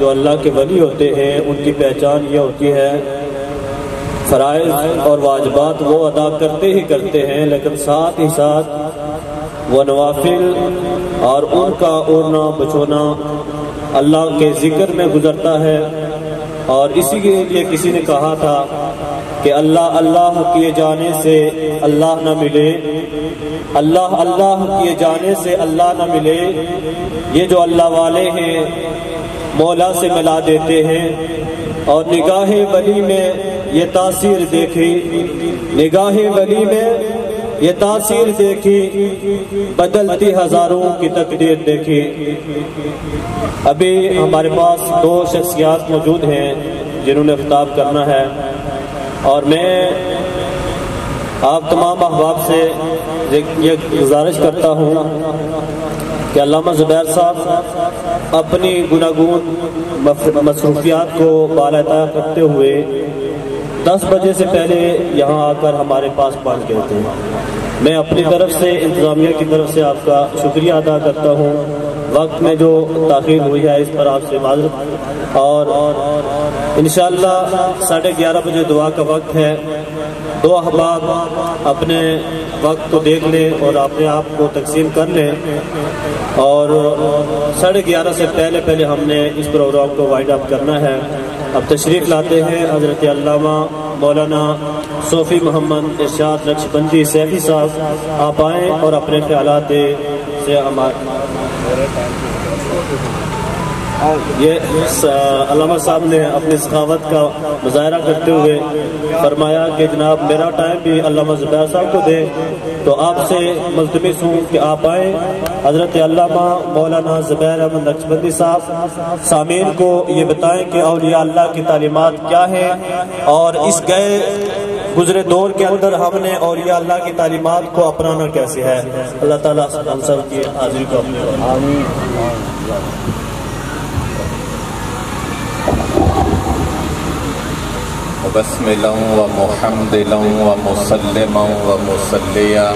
جو اللہ کے ولی ہوتے ہیں ان کی پہچان یہ ہوتی ہے فرائض اور واجبات وہ ادا کرتے ہی کرتے ہیں، لیکن ساتھ ہی ساتھ وہ نوافل اور ان کا اوڑھنا بچھونا اللہ کے ذکر میں گزرتا ہے۔ اور اسی کے لیے کسی نے کہا تھا کہ اللہ اللہ کیے جانے سے اللہ نہ ملے، اللہ اللہ کیے جانے سے اللہ نہ ملے، یہ جو اللہ والے ہیں مولا سے ملا دیتے ہیں۔ اور نگاہ ولی میں یہ تاثیر دیکھی، نگاہ ولی میں یہ تاثیر دیکھی، بدلتی ہزاروں کی تقدیر دیکھی۔ ابھی ہمارے پاس دو شخصیات موجود ہیں جنہوں نے خطاب کرنا ہے، اور میں آپ تمام احباب سے یہ گزارش کرتا ہوں کہ علامہ زبیر صاحب اپنی گناگون مصروفیات کو بالاتر کرتے ہوئے 10 بجے سے پہلے یہاں آ کر ہمارے پاس پہنچ گئے تھے۔ میں اپنی طرف سے انتظامیہ کی طرف سے آپ کا شکریہ ادا کرتا ہوں۔ وقت میں جو تاخیر ہوئی ہے اس پر آپ سے معذرت، اور انشاءاللہ 11:30 بجے دعا کا وقت ہے۔ دو احباب اپنے وقت کو دیکھ لیں اور اپنے آپ کو تقسیم کر لیں، اور 11:30 سے پہلے ہم نے اس پروگرام کو وائنڈ اپ کرنا ہے۔ اب تشریف لاتے ہیں حضرت علامہ مولانا صوفی محمد ارشاد نقشبندی سیفی صاحب، آپ آئیں اور اپنے خیالات سے یہ علامہ صاحب نے اپنی سخاوت کا مظاہرہ کرتے ہوئے فرمایا کہ جناب میرا ٹائم بھی علامہ زبیر صاحب کو دیں، تو آپ سے ملتمس ہوں کہ آپ آئیں۔ حضرت علامہ مولانا زبیر احمد نقشبندی صاحب سامعین کو یہ بتائیں کہ اولیاء اللہ کی تعلیمات کیا ہیں، اور اس گئے گزرے دور کے اندر ہم نے اولیاء اللہ کی تعلیمات کو اپنانا کیسے ہے۔ اللہ تعالیٰ ہم سب کی حاضری کو آمین۔
بسملا ومحمدلا ومسلما ومصليا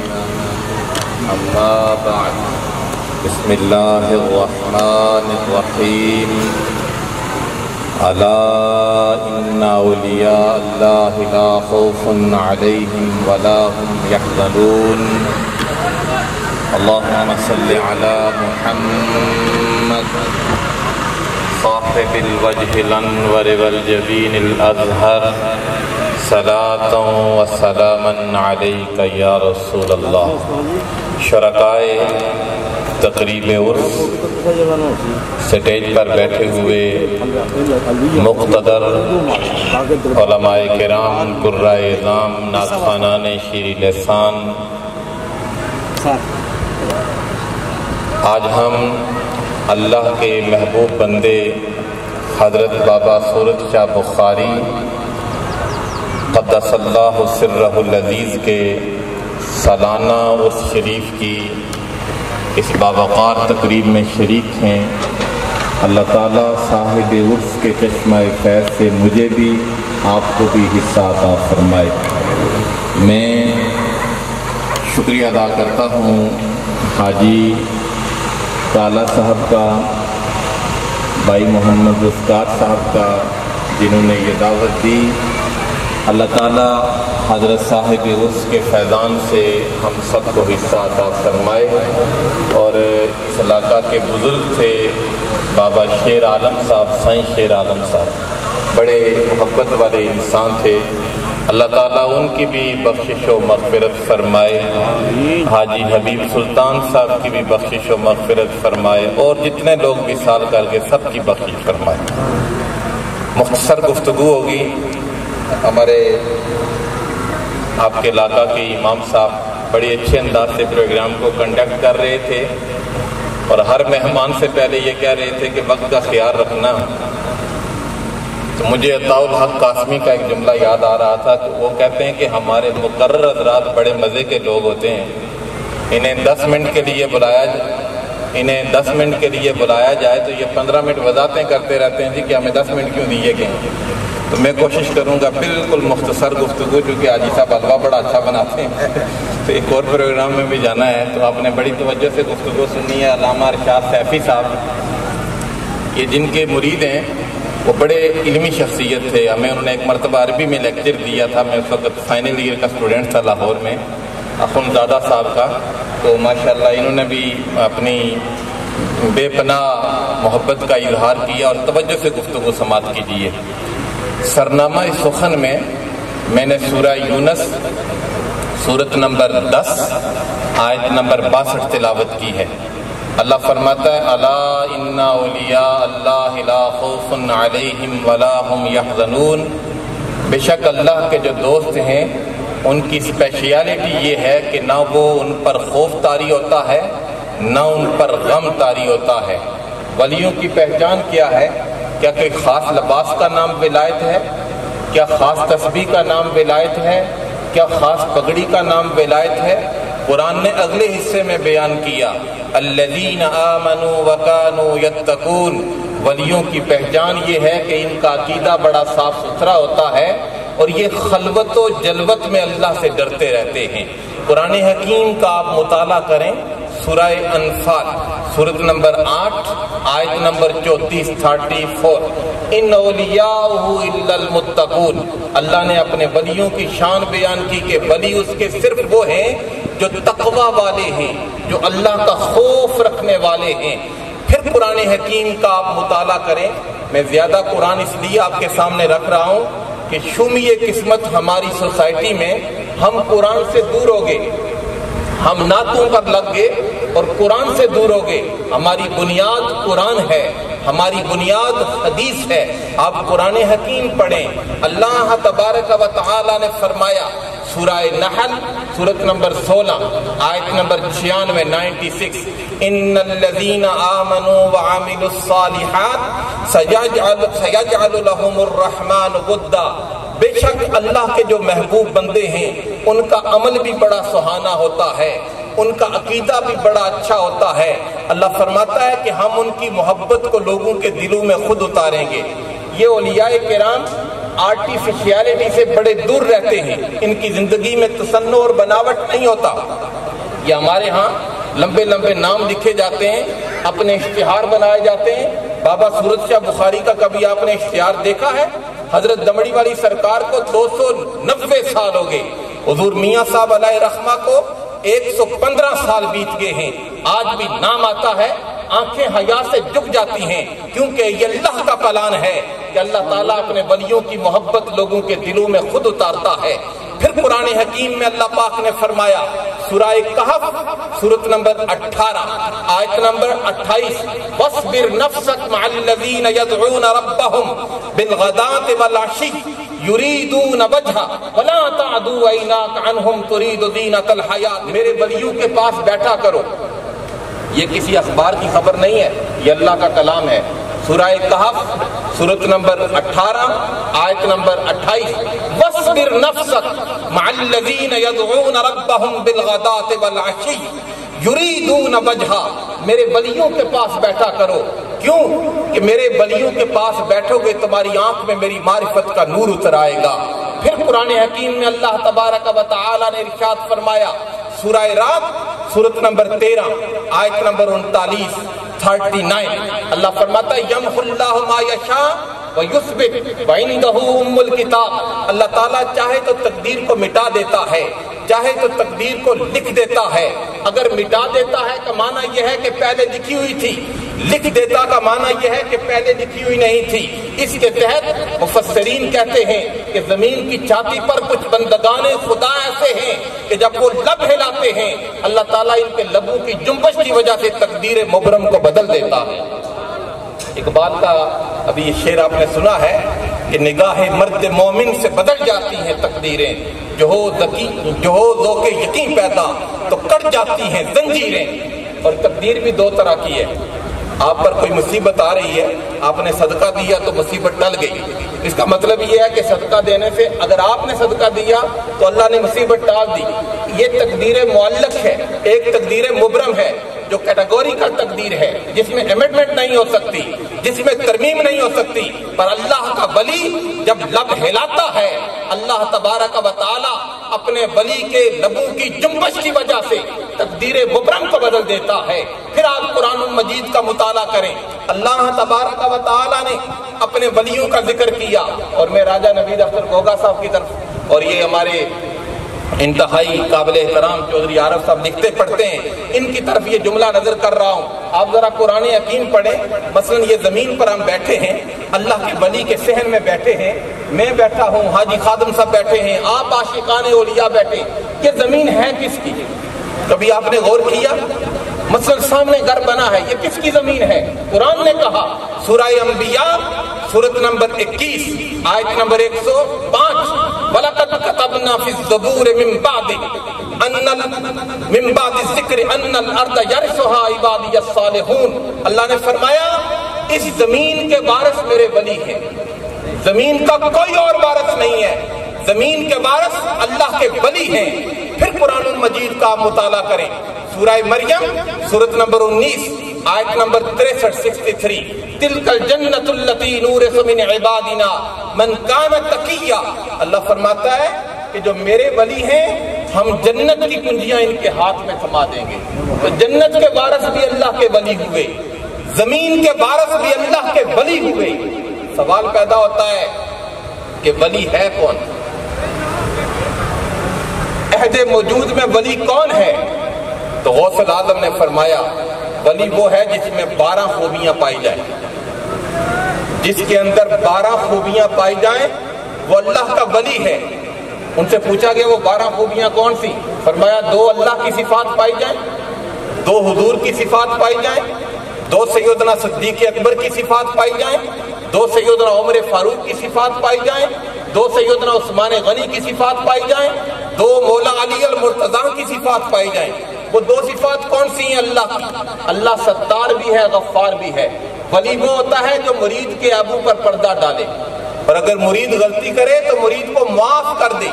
أما بعد بسم الله الرحمن الرحيم ألا إن أولياء الله لا خوف عليهم ولا هم يحزنون اللهم صل على محمد صاحب الوجه الانور والجبین الازہر صلاة و سلاما علیک یا رسول اللہ۔ شرکائے تقریب عرس، سٹیج پر بیٹھے ہوئے مقتدر علماء کرام، قرائے اعظام، ناطخوانان شیریں لسان، آج ہم
اللہ کے محبوب بندے حضرت بابا صورت شاہ بخاری قدس اللہ سرہ العزیز کے سالانہ عرس شریف کی اس باوقار تقریب میں شریک ہیں۔ اللہ تعالیٰ صاحب عرس کے چشمہ فیض سے مجھے بھی آپ کو بھی حصہ عطا فرمائے۔ میں شکریہ ادا کرتا ہوں حاجی کالا صاحب کا، بھائی محمد اسکار صاحب کا، جنہوں نے یہ دعوت دی۔ اللہ تعالیٰ حضرت صاحب عرس کے فیضان سے ہم سب کو حصہ عطا فرمائے۔ اور اس علاقہ کے بزرگ تھے بابا شیر عالم صاحب، سائیں شیر عالم صاحب، بڑے محبت والے انسان تھے۔ اللہ تعالیٰ ان کی بھی بخشش و مغفرت فرمائے، حاجی حبیب سلطان صاحب کی بھی بخشش و مغفرت فرمائے، اور جتنے لوگ بھی سال کر کے سب کی بخشش فرمائے۔ مختصر گفتگو ہوگی۔ ہمارے آپ کے علاقہ کے امام صاحب بڑے اچھے انداز سے پروگرام کو کنڈکٹ کر رہے تھے، اور ہر مہمان سے پہلے یہ کہہ رہے تھے کہ وقت کا خیال رکھنا۔ تو مجھے عطاء الحق قاسمی کا ایک جملہ یاد آ رہا تھا کہ وہ کہتے ہیں کہ ہمارے مقرر حضرات بڑے مزے کے لوگ ہوتے ہیں، انہیں 10 منٹ کے لیے بلایا جائے تو یہ 15 منٹ وضاحتیں کرتے رہتے ہیں جی کہ ہمیں 10 منٹ کیوں دیے گئے ہیں۔ تو میں کوشش کروں گا بالکل مختصر گفتگو، چونکہ حاجی صاحب حلوہ بڑا اچھا بناتے ہیں، تو ایک اور پروگرام میں بھی جانا ہے، تو آپ نے بڑی توجہ سے گفتگو سنی ہے۔ علامہ ارشاد سیفی صاحب یہ جن کے مرید ہیں وہ بڑے علمی شخصیت تھے۔ ہمیں انہوں نے ایک مرتبہ عربی میں لیکچر دیا تھا، میں اس وقت فائنل ایئر کا اسٹوڈنٹ تھا لاہور میں، اخندزادہ صاحب کا۔ تو ماشاءاللہ انہوں نے بھی اپنی بے پناہ محبت کا اظہار کیا، اور توجہ سے گفتگو سماعت کیجیے۔ سرنامہ سخن میں نے سورہ یونس سورت نمبر 10 آیت نمبر 62 تلاوت کی ہے۔ اللہ فرماتا ہے الا ان اولیاء اللہ لا خوف علیہم ولا هم يحزنون، بے شک اللہ کے جو دوست ہیں ان کی اسپیشیلٹی یہ ہے کہ نہ وہ ان پر خوف طاری ہوتا ہے نہ ان پر غم طاری ہوتا ہے۔ ولیوں کی پہچان کیا ہے؟ کیا کوئی خاص لباس کا نام ولایت ہے؟ کیا خاص تسبیح کا نام ولایت ہے؟ کیا خاص پگڑی کا نام ولایت ہے؟ قرآن نے اگلے حصے میں بیان کیا الذین آمنوا وکانوا یتقون، ولیوں کی پہچان یہ ہے کہ ان کا عقیدہ بڑا صاف ستھرا ہوتا ہے اور یہ خلوت و جلوت میں اللہ سے ڈرتے رہتے ہیں۔ قرآن حکیم کا آپ مطالعہ کریں، سورہ انفال سورت نمبر 8 آیت نمبر 34 ان اولیاءہ الا المتقون، اللہ نے اپنے ولیوں کی شان بیان کی کہ ولی اس کے صرف وہ ہیں جو تقوی والے ہیں، جو اللہ کا خوف رکھنے والے ہیں۔ پھر قرآن حکیم کا آپ مطالعہ کریں۔ میں زیادہ قرآن اس لیے آپ کے سامنے رکھ رہا ہوں کہ شومی قسمت ہماری سوسائٹی میں ہم قرآن سے دور ہو گئے، ہم نعتوں پر لگ گئے اور قرآن سے دور ہو گئے۔ ہماری بنیاد قرآن ہے، ہماری بنیاد حدیث ہے۔ آپ قرآن حکیم پڑھیں۔ اللہ تبارک و تعالی نے فرمایا سورہ نحل سورت نمبر 16 آیت نمبر 96 ان الذین آمنوا وعملوا الصالحات سیجعل لهم الرحمن ودا، بے شک اللہ کے جو محبوب بندے ہیں ان کا عمل بھی بڑا سہانا ہوتا ہے، ان کا عقیدہ بھی بڑا اچھا ہوتا ہے۔ اللہ فرماتا ہے کہ ہم ان کی محبت کو لوگوں کے دلوں میں خود اتاریں گے۔ یہ اولیاء کرام آرٹیفیشیلٹی سے بڑے دور رہتے ہیں، ان کی زندگی میں تصنع اور بناوٹ نہیں ہوتا۔ یہ ہمارے ہاں لمبے لمبے نام لکھے جاتے ہیں، اپنے اشتہار بنائے جاتے ہیں۔ بابا صورت شاہ بخاری کا کبھی آپ نے اشتہار دیکھا ہے؟ حضرت دمڑی والی سرکار کو 290 سال ہو گئے، حضور میاں صاحب علیہ رحمہ کو 115 سال بیت گئے ہیں، آج بھی نام آتا ہے، آنکھیں حیا سے جھک جاتی ہیں، کیونکہ یہ اللہ کا پلان ہے کہ اللہ تعالیٰ اپنے ولیوں کی محبت لوگوں کے دلوں میں خود اتارتا ہے۔ پھر قرآن حکیم میں اللہ پاک نے فرمایا سورہ کہف سورت نمبر 18 آیت نمبر 28 وَاصْبِرْ نَفْسَكَ مَعَ الَّذِينَ يَدْعُونَ رَبَّهُمْ بِالْغَدَاةِ وَالْعَشِيِّ يُرِيدُونَ وَجْهَهُ وَلَا تَعْدُ عَيْنَاكَ عَنْهُمْ تُرِيدُ زِينَةَ الْحَيَاةِ، میرے ولیوں کے پاس بیٹھا کرو، یہ کسی اخبار کی خبر نہیں ہے، یہ اللہ کا کلام ہے۔ سورہ کہف سورۃ نمبر 18 آیت نمبر 28، وَاصْبِرْ نَفْسَكَ مَعَ الَّذِينَ يَدْعُونَ رَبَّهُمْ بِالْغَدَاةِ وَالْعَشِيِّ يُرِيدُونَ وَجْهَهُ، میرے ولیوں کے پاس بیٹھا کرو، کیوں کہ میرے ولیوں کے پاس بیٹھو گے تمہاری آنکھ میں میری معرفت کا نور اتر آئے گا۔ پھر قرآن حکیم میں اللہ تبارک و تعالی نے ارشاد فرمایا، سورہ رات سورۃ نمبر 13 آیت نمبر 39 اللہ فرماتا ہے یمحو اللہ ما یشاء ویثبت وعندہ ام الکتاب، اللہ تعالیٰ چاہے تو تقدیر کو مٹا دیتا ہے، چاہے تو تقدیر کو لکھ دیتا ہے۔ اگر مٹا دیتا ہے کا معنی یہ ہے کہ پہلے لکھی ہوئی تھی، لکھ دیتا کا معنی یہ ہے کہ پہلے لکھی ہوئی نہیں تھی۔ اس کے تحت مفسرین کہتے ہیں کہ زمین کی چھاتی پر کچھ بندگان خدا ایسے ہیں کہ جب وہ لب ہلاتے ہیں اللہ تعالیٰ ان کے لبوں کی جنبش کی وجہ سے تقدیر مبرم کو بدل دیتا ہے۔ اقبال کا ابھی یہ شعر آپ نے سنا ہے کہ نگاہ مرد مومن سے بدل جاتی ہیں تقدیریں، جو ہو ذوق یقین پیدا تو کٹ جاتی ہیں زنجیریں۔ اور تقدیر بھی دو طرح کی ہے، آپ پر کوئی مصیبت آ رہی ہے، آپ نے صدقہ دیا تو مصیبت ٹل گئی، اس کا مطلب یہ ہے کہ صدقہ دینے سے اگر آپ نے صدقہ دیا تو اللہ نے مصیبت ٹال دی، یہ تقدیر معلق ہے۔ ایک تقدیر مبرم ہے جو کیٹیگوریکل تقدیر ہے، جس میں امینڈمنٹ نہیں ہو سکتی، جس میں ترمیم نہیں ہو سکتی، پر اللہ کا ولی جب لب ہلاتا ہے اللہ تبارک و تعالی اپنے ولی کے لبوں کی جنبش کی وجہ سے تقدیر مبرم کو بدل دیتا ہے۔ پھر آپ قرآن مجید کا مطالعہ کریں، اللہ تبارک و تعالی نے اپنے ولیوں کا ذکر کیا، اور میں راجہ نوید اختر گوگا صاحب کی طرف، اور یہ ہمارے انتہائی قابل احترام چودھری عارف صاحب لکھتے پڑھتے ہیں، ان کی طرف یہ جملہ نظر کر رہا ہوں، آپ ذرا قرآن حکیم پڑھیں۔ مثلا یہ زمین پر ہم بیٹھے ہیں، اللہ کے ولی کے صحن میں بیٹھے ہیں، میں بیٹھا ہوں، حاجی خادم صاحب بیٹھے ہیں، آپ عاشقان اولیاء بیٹھے، یہ زمین ہے کس کی؟ کبھی آپ نے غور کیا؟ مثلا سامنے گھر بنا ہے، یہ کس کی زمین ہے؟ قرآن نے کہا سورہ انبیاء سورۃ نمبر 21 آیت نمبر 105، وَلَقَدْ كَتَبْنَا فِي الزَّبُورِ مِن بَعْدِ الذِّكْرِ أَنَّ الْأَرْضَ يَرِثُهَا عِبَادِيَ الصَّالِحُونَ، اللہ نے فرمایا اس زمین کے وارث میرے ولی ہیں، زمین کا کوئی اور وارث نہیں ہے، زمین کے وارث اللہ کے ولی ہیں۔ پھر قرآن مجید کا مطالعہ کریں، سورہ مریم سورۃ نمبر 19 آیت نمبر 63 تِلْكَ الْجَنَّةُ الَّتِي نُورِثُ مِنْ عِبَادِنَا مَنْ كَانَ تَقِيًّا، اللہ فرماتا ہے کہ جو میرے ولی ہیں ہم جنت کی کنجیاں ان کے ہاتھ میں تھما دیں گے۔ تو جنت کے وارث بھی اللہ کے ولی ہوئے، زمین کے وارث بھی اللہ کے ولی ہوئے۔ سوال پیدا ہوتا ہے کہ ولی ہے کون؟ عہد موجود میں ولی کون ہے؟ تو غوث اعظم نے فرمایا ولی وہ ہے جس میں 12 خوبیاں پائی جائیں، جس کے اندر 12 خوبیاں پائی جائیں وہ اللہ کا ولی ہے۔ ان سے پوچھا گیا وہ 12 خوبیاں کون سی؟ فرمایا 2 اللہ کی صفات پائی جائیں، 2 حضور کی صفات پائی جائیں، 2 سیدنا صدیق اکبر کی صفات پائی جائیں، 2 سیدنا عمر فاروق کی صفات پائی جائیں، 2 سیدنا عثمان غنی کی صفات پائی جائیں، 2 مولا علی المرتضیٰ کی صفات پائی جائیں۔ وہ 2 صفات کون سی ہیں اللہ کی؟ اللہ ستار بھی ہے، غفار بھی ہے۔ ولی وہ ہوتا ہے جو مرید کے ابو پر پردہ ڈالے، اور اگر مرید غلطی کرے تو مرید کو معاف کر دے۔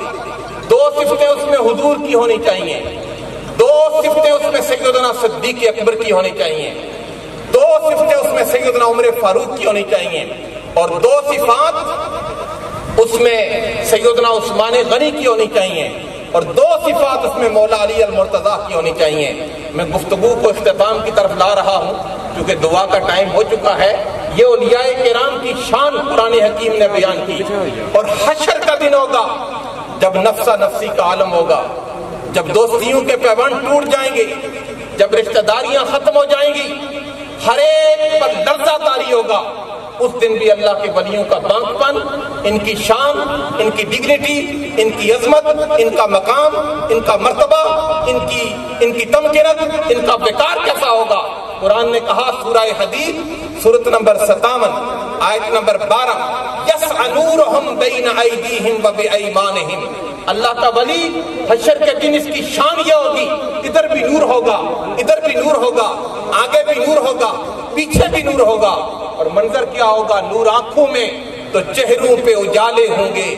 2 صفتیں اس میں حضور کی ہونی چاہیے، 2 صفتیں اس میں سیدنا صدیق اکبر کی ہونی چاہیے، 2 صفتیں اس میں سیدنا عمر فاروق کی ہونی چاہیے، اور 2 صفات اس میں سیدنا عثمان غنی کی ہونی چاہیے، اور 2 صفات اس میں مولا علی المرتضیٰ کی ہونی چاہیے۔ میں گفتگو کو اختتام کی طرف لا رہا ہوں کیونکہ دعا کا ٹائم ہو چکا ہے۔ یہ اولیاء کرام کی شان قرآن حکیم نے بیان کی، اور حشر کا دن ہوگا جب نفسا نفسی کا عالم ہوگا، جب دوستیوں کے پیوند ٹوٹ جائیں گے، جب رشتہ داریاں ختم ہو جائیں گی، ہر ایک پر لرزہ طاری ہوگا۔ اس دن بھی اللہ کے ولیوں کا بانک پن، ان کی شان، ان کی ڈگنیٹی، ان کی عظمت، ان کا مقام، ان کا مرتبہ، ان کی تمکنت، ان کا وقار کیسا ہوگا؟ قرآن نے کہا سورہ حدید سورۃ نمبر 57 آیت نمبر 12، نورهم بین ایدیہم و بایمانہم. اللہ کا ولی حشر کے دن اس کی شان یہ ہوگی، ادھر بھی نور ہوگا، ادھر بھی نور ہوگا، آگے بھی نور ہوگا، پیچھے بھی نور ہوگا. اور منظر کیا ہوگا؟ نور آنکھوں میں تو چہروں پہ اجالے ہوں گے،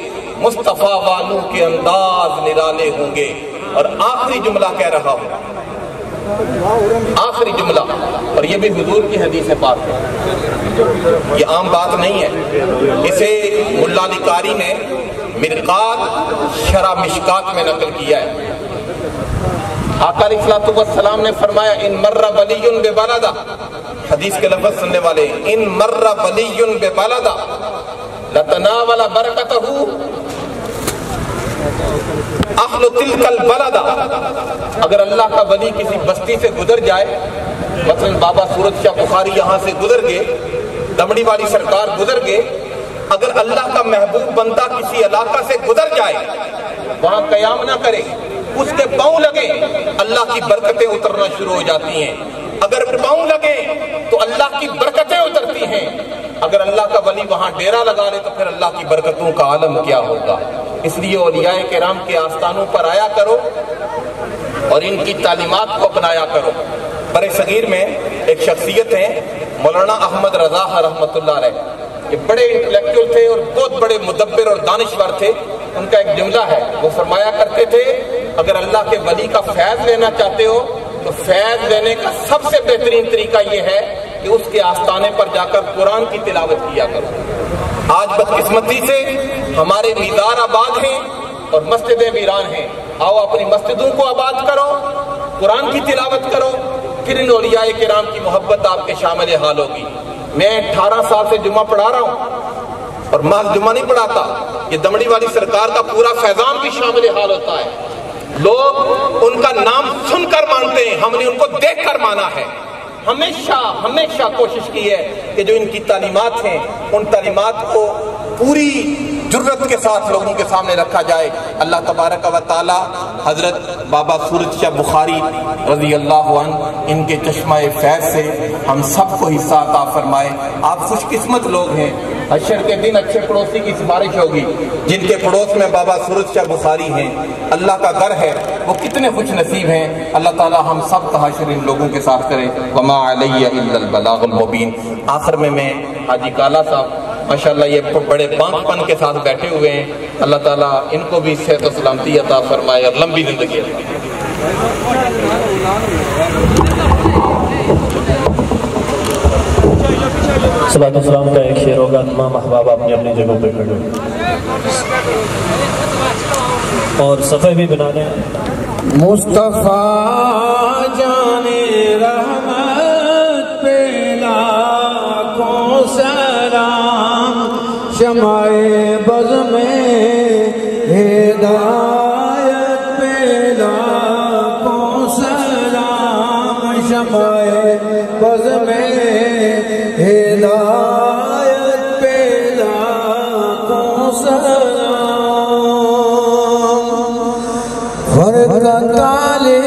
مصطفیٰ والوں کے انداز نرالے ہوں گے. اور آخری جملہ کہہ رہا ہوں، آخری جملہ، اور یہ بھی حضور کی حدیث پاک ہے، یہ عام بات نہیں ہے. اسے ملا علی قاری نے مرقات شرح مشکات میں نقل کیا ہے. آقا علیہ الصلوۃ والسلام نے فرمایا ان مر ولی ببلدہ، حدیث کے لفظ سننے والے، ان مر ولی ببلدہ لتناول برکتہ اہل تلک البلدہ. اگر اللہ کا ولی کسی بستی سے گزر جائے، مثلا بابا صورت شاہ بخاری یہاں سے گزر گئے، دمڑی والی سرکار گزر گئے، اگر اللہ کا محبوب بندہ کسی علاقہ سے گزر جائے، وہاں قیام نہ کرے، اس کے پاؤں لگے، اللہ کی برکتیں اترنا شروع ہو جاتی ہیں. اگر پاؤں لگے تو اللہ کی برکتیں اترتی ہیں. اگر اللہ کا ولی وہاں ڈیرا لگا لے تو پھر اللہ کی برکتوں کا عالم کیا ہوگا. اس لیے اولیاء کرام کے آستانوں پر آیا کرو اور ان کی تعلیمات کو اپنایا کرو. برے صغیر میں ایک شخصیت ہیں مولانا احمد رضا رحمۃ اللہ علیہ. یہ بڑے انٹلیکچوئل تھے اور بہت بڑے مدبر اور دانشور تھے. ان کا ایک جملہ ہے، وہ فرمایا کرتے تھے اگر اللہ کے ولی کا فیض لینا چاہتے ہو تو فیض لینے کا سب سے بہترین طریقہ یہ ہے کہ اس کے آستانے پر جا کر قرآن کی تلاوت کیا کرو. آج بدقسمتی سے ہمارے میدار آباد ہیں اور مسجدیں ویران ہیں. آؤ اپنی مسجدوں کو آباد کرو، قرآن کی تلاوت کرو، پھر ان اولیاء کرام کی محبت آپ کے شامل حال ہوگی. میں 18 سال سے جمعہ پڑھا رہا ہوں اور محض جمعہ نہیں پڑھاتا، یہ دمڑی والی سرکار کا پورا فیضان بھی شامل حال ہوتا ہے. لوگ ان کا نام سن کر مانتے ہیں، ہم نے ان کو دیکھ کر مانا ہے. ہمیشہ کوشش کی ہے کہ جو ان کی تعلیمات ہیں ان تعلیمات کو پوری جرت کے ساتھ لوگوں کے سامنے رکھا جائے. اللہ تبارک و تعالی حضرت بابا صورت شاہ بخاری رضی اللہ عنہ ان کے چشمہ فیض سے ہم سب کو حصہ عطا فرمائے. آپ خوش قسمت لوگ ہیں، حشر کے دن اچھے پڑوسی کی سفارش ہوگی. جن کے پڑوس میں بابا صورت شاہ بخاری ہیں، اللہ کا گھر ہے، وہ کتنے خوش نصیب ہیں. اللہ تعالی ہم سب کا حشر ان لوگوں کے ساتھ کرے. وما علی الا البلاغ المبین. آخر میں حاجی کالا صاحب ماشاءاللہ یہ بڑے بانک پن کے ساتھ بیٹھے ہوئے ہیں، اللہ تعالیٰ ان کو بھی صحت و سلامتی عطا فرمائے اور لمبی زندگی عطا.
صلاۃ و سلام کا ایک شعر ہوگا، تمام احباب اپنی اپنی جگہوں پہ کھڑے اور صفحے بھی بنا لیں.
مصطفیٰ جان رحمت پہ لاکھوں سلام، شمع بز میں ہدایت پہ لاکھوں سلام، شمع بز میں ہدایت پہ لاکھوں سلام. فرقتالے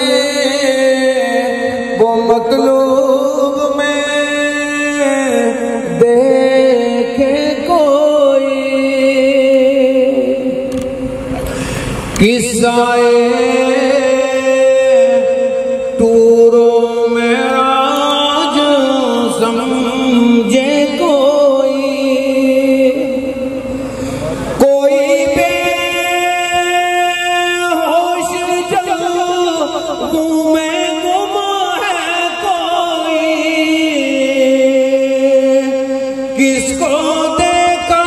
وہ مطلوب میں دیکھے کوئی، قصہ ٹورو معراج سمجھے کوئی، کوئی بے ہوش جلووں میں گم ہے کوئی، کس کو دیکھا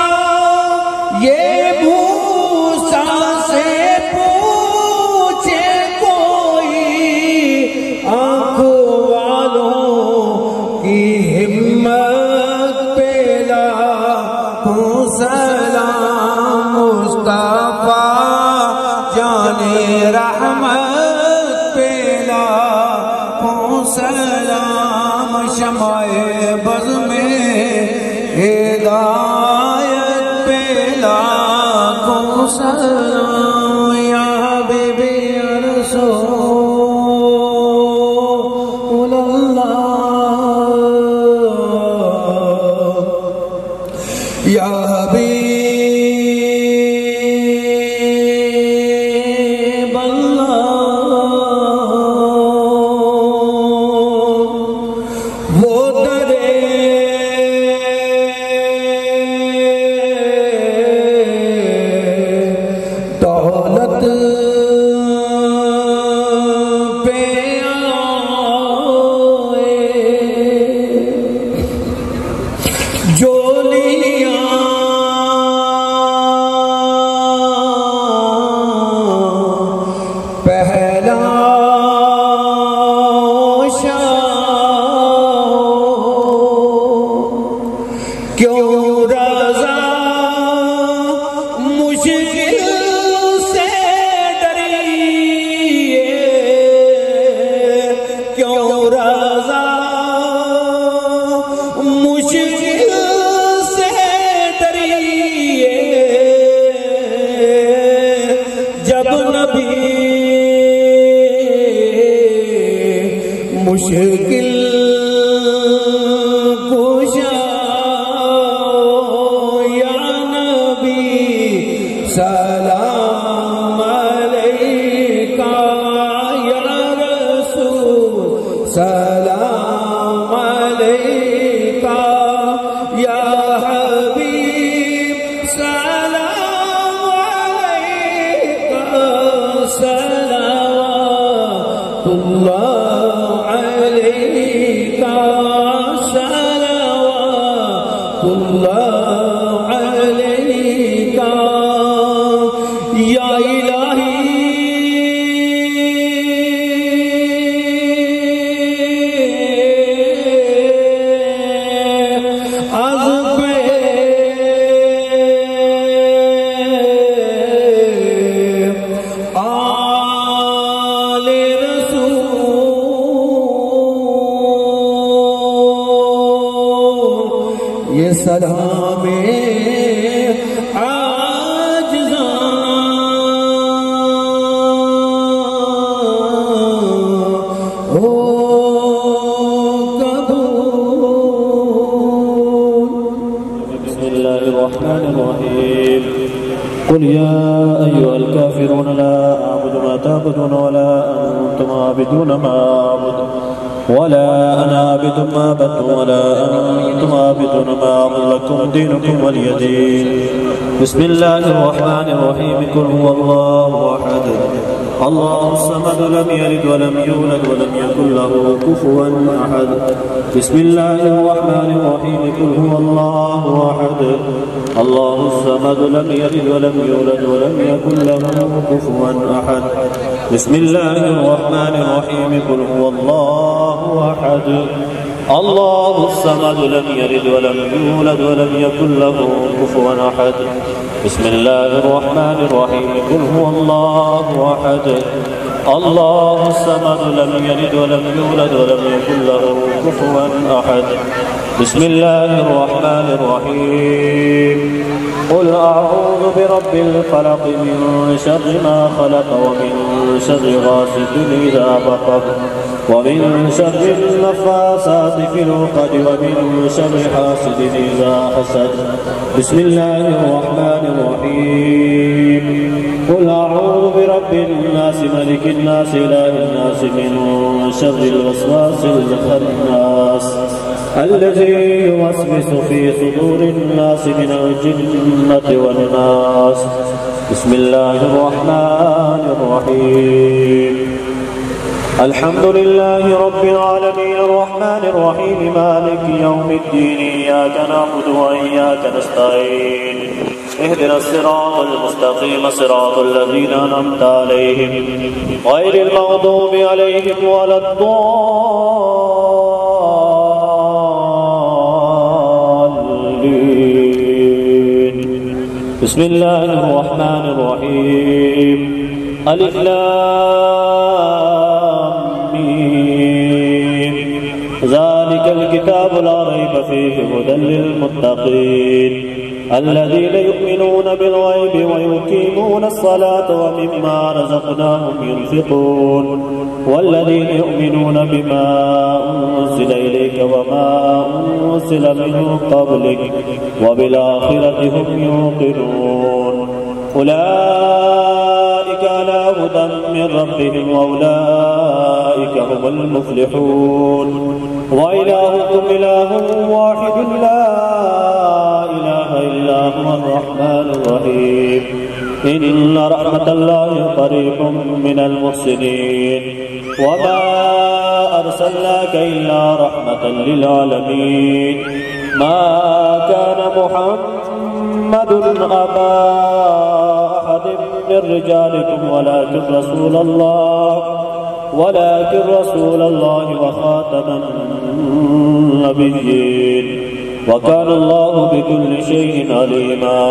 یہ بھوسا سے پوچھے کوئی، آنکھ والوں کی ہمت پہ لاکھوں سلام، مصطفیٰ جان رحمت پہ لاکھوں سلام، شمع بز میں ہدایت پہ لاکھوں سلام. یا حبیبی یا رسول اللہ، یا حبیب کیوں رضا مشکل سے ڈریے، کیوں رضا مشکل سے ڈریے، جب نبی مشکل کشا یا نبی سلام علیکہ، یا رسول سلام علیکہ، یا حبیب سلام علیکہ، صلوات اللہ صلوات اللہ علیکہ، یا الہی از آل رسول یہ سلام عاجزانہ ہو قبول۔
بسم الله الرحمن الرحيم قل يا أيها الكافرون لا أعبد ما تعبدون ولا أنتم عابدون ما أعبد ولا أنا عابد ما عبدتم ولا أنتم عابدون ما أعبد لكم دينكم ولي دين بسم الله الرحمن الرحيم قل هو الله أحد الله الصمد لم يلد ولم يولد ولم يكن له كفوا أحد بسم الله الرحمن الرحيم قل هو الله أحد الله الصمد لم يلد ولم يولد ولم يكن له كفوا أحد بسم الله الرحمن الرحيم قل هو الله أحد الله الصمد لم يلد ولم يولد ولم يكن له كفوا أحد بسم الله الرحمن الرحيم قل هو الله أحد الله الصمد لم يلد ولم يولد ولم يكن له كفوا أحد بسم الله الرحمن الرحيم قل أعوذ برب الفلق من شر ما خلق ومن شر غاسق إذا وقب ومن شر النفاثات في العقد ومن شر حاسد إذا حسد بسم الله الرحمن الرحيم قل أعوذ برب الناس ملك الناس إله الناس من شر الوسواس الخناس الذي يوسوس في صدور الناس من الجنة والناس بسم الله الرحمن الرحيم الحمد لله رب العالمين الرحمن الرحيم مالك يوم الدين إياك نعبد وإياك نستعين اهدنا الصراط المستقيم صراط الذين أنعمت عليهم غير المغضوب عليهم ولا الضالين بسم الله الرحمن الرحيم ألف لام ميم ذلك الكتاب لا ريب فيه هدى للمتقين الذين يؤمنون بالغيب ويقيمون الصلاة ومما رزقناهم ينفقون والذين يؤمنون بما أنزل إليك وما أنزل من قبلك وبالآخرة هم يوقنون أولئك على هدى من ربهم وأولئك هم المفلحون وإلهكم إله واحد لا إله إلا هو الرحمن الرحيم إن رحمة الله قريب من المحسنين وما أرسلناك إلا رحمة للعالمين ما كان محمد أبا أحد من رجالكم ولكن رسول الله وخاتم النبيين
وكان الله بكل شيء عليما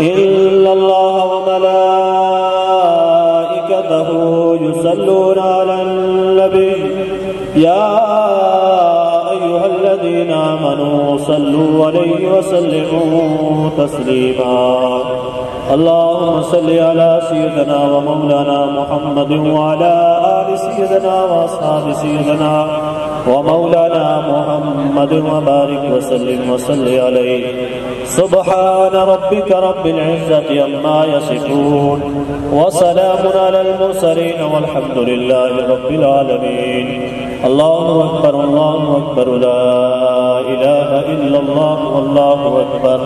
إن الله وملائكته يصلون على النبي يا أيها الذين آمنوا صلوا عليه وسلموا تسليما اللهم صل على سيدنا ومولانا محمد وعلى آل سيدنا وأصحاب سيدنا ومولانا محمد وبارك وسلم وصل عليه سبحان ربك رب العزة عما يصفون وسلام على المرسلين والحمد لله رب العالمين الله أكبر لا إله إلا الله والله أكبر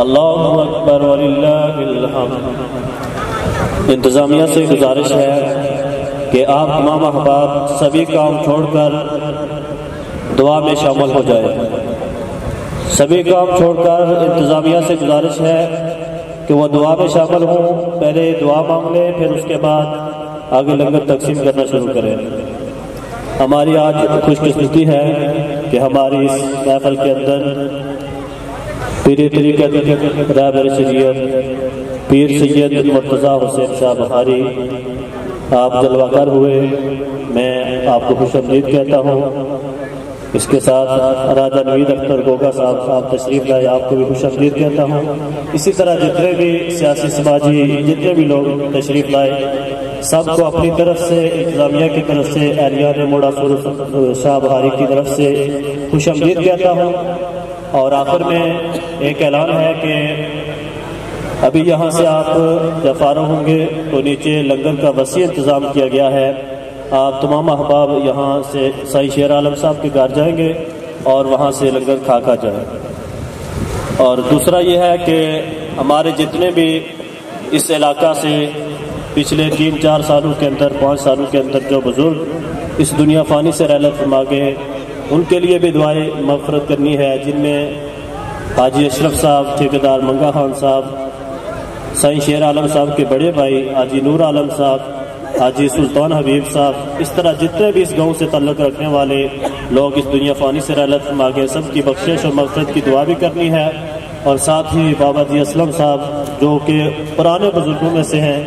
اللہ اکبر وللہ الحمد۔ انتظامیہ سے گزارش ہے کہ آپ تمام احباب سبھی کام چھوڑ کر دعا میں شامل ہو جائے۔ سبھی کام چھوڑ کر انتظامیہ سے گزارش ہے کہ وہ دعا میں شامل ہوں، پہلے دعا مانگ لیں، پھر اس کے بعد آگے لنگر تقسیم کرنا شروع کریں۔ ہماری آج خوش قسمتی ہے کہ ہماری اس محفل کے اندر پیری طریقت رہبر شریعت پیر سید مرتضیٰ حسین شاہ بخاری آپ جلوہ گر ہوئے، میں آپ کو خوش آمدید کہتا ہوں۔ اس کے ساتھ راجہ نوید اختر گوگا صاحب تشریف لائے، آپ کو بھی خوش آمدید کہتا ہوں۔ اسی طرح جتنے بھی سیاسی سماجی جتنے بھی لوگ تشریف لائے سب کو اپنی طرف سے، انتظامیہ کی طرف سے، اہلیان موڑا شاہ بخاری کی طرف سے خوش آمدید کہتا ہوں۔ اور آخر میں ایک اعلان ہے کہ ابھی یہاں سے آپ جب فارغ ہوں گے تو نیچے لنگر کا وسیع انتظام کیا گیا ہے، آپ تمام احباب یہاں سے سائیں شیر عالم صاحب کے گھر جائیں گے اور وہاں سے لنگر کھا جائیں۔ اور دوسرا یہ ہے کہ ہمارے جتنے بھی اس علاقہ سے پچھلے 3-4 سالوں کے اندر 5 سالوں کے اندر جو بزرگ اس دنیا فانی سے رحلت فرما گئے ان کے لیے بھی دعائیں مغفرت کرنی ہے، جن میں حاجی اشرف صاحب، ٹھیکیدار منگا خان صاحب، سائیں شیر عالم صاحب کے بڑے بھائی حاجی نور عالم صاحب، حاجی سلطان حبیب صاحب، اس طرح جتنے بھی اس گاؤں سے تعلق رکھنے والے لوگ اس دنیا فانی سے رحلت فرما گئے سب کی بخشش اور مغفرت کی دعا بھی کرنی ہے۔ اور ساتھ ہی بابا جی اسلم صاحب جو کہ پرانے بزرگوں میں سے ہیں،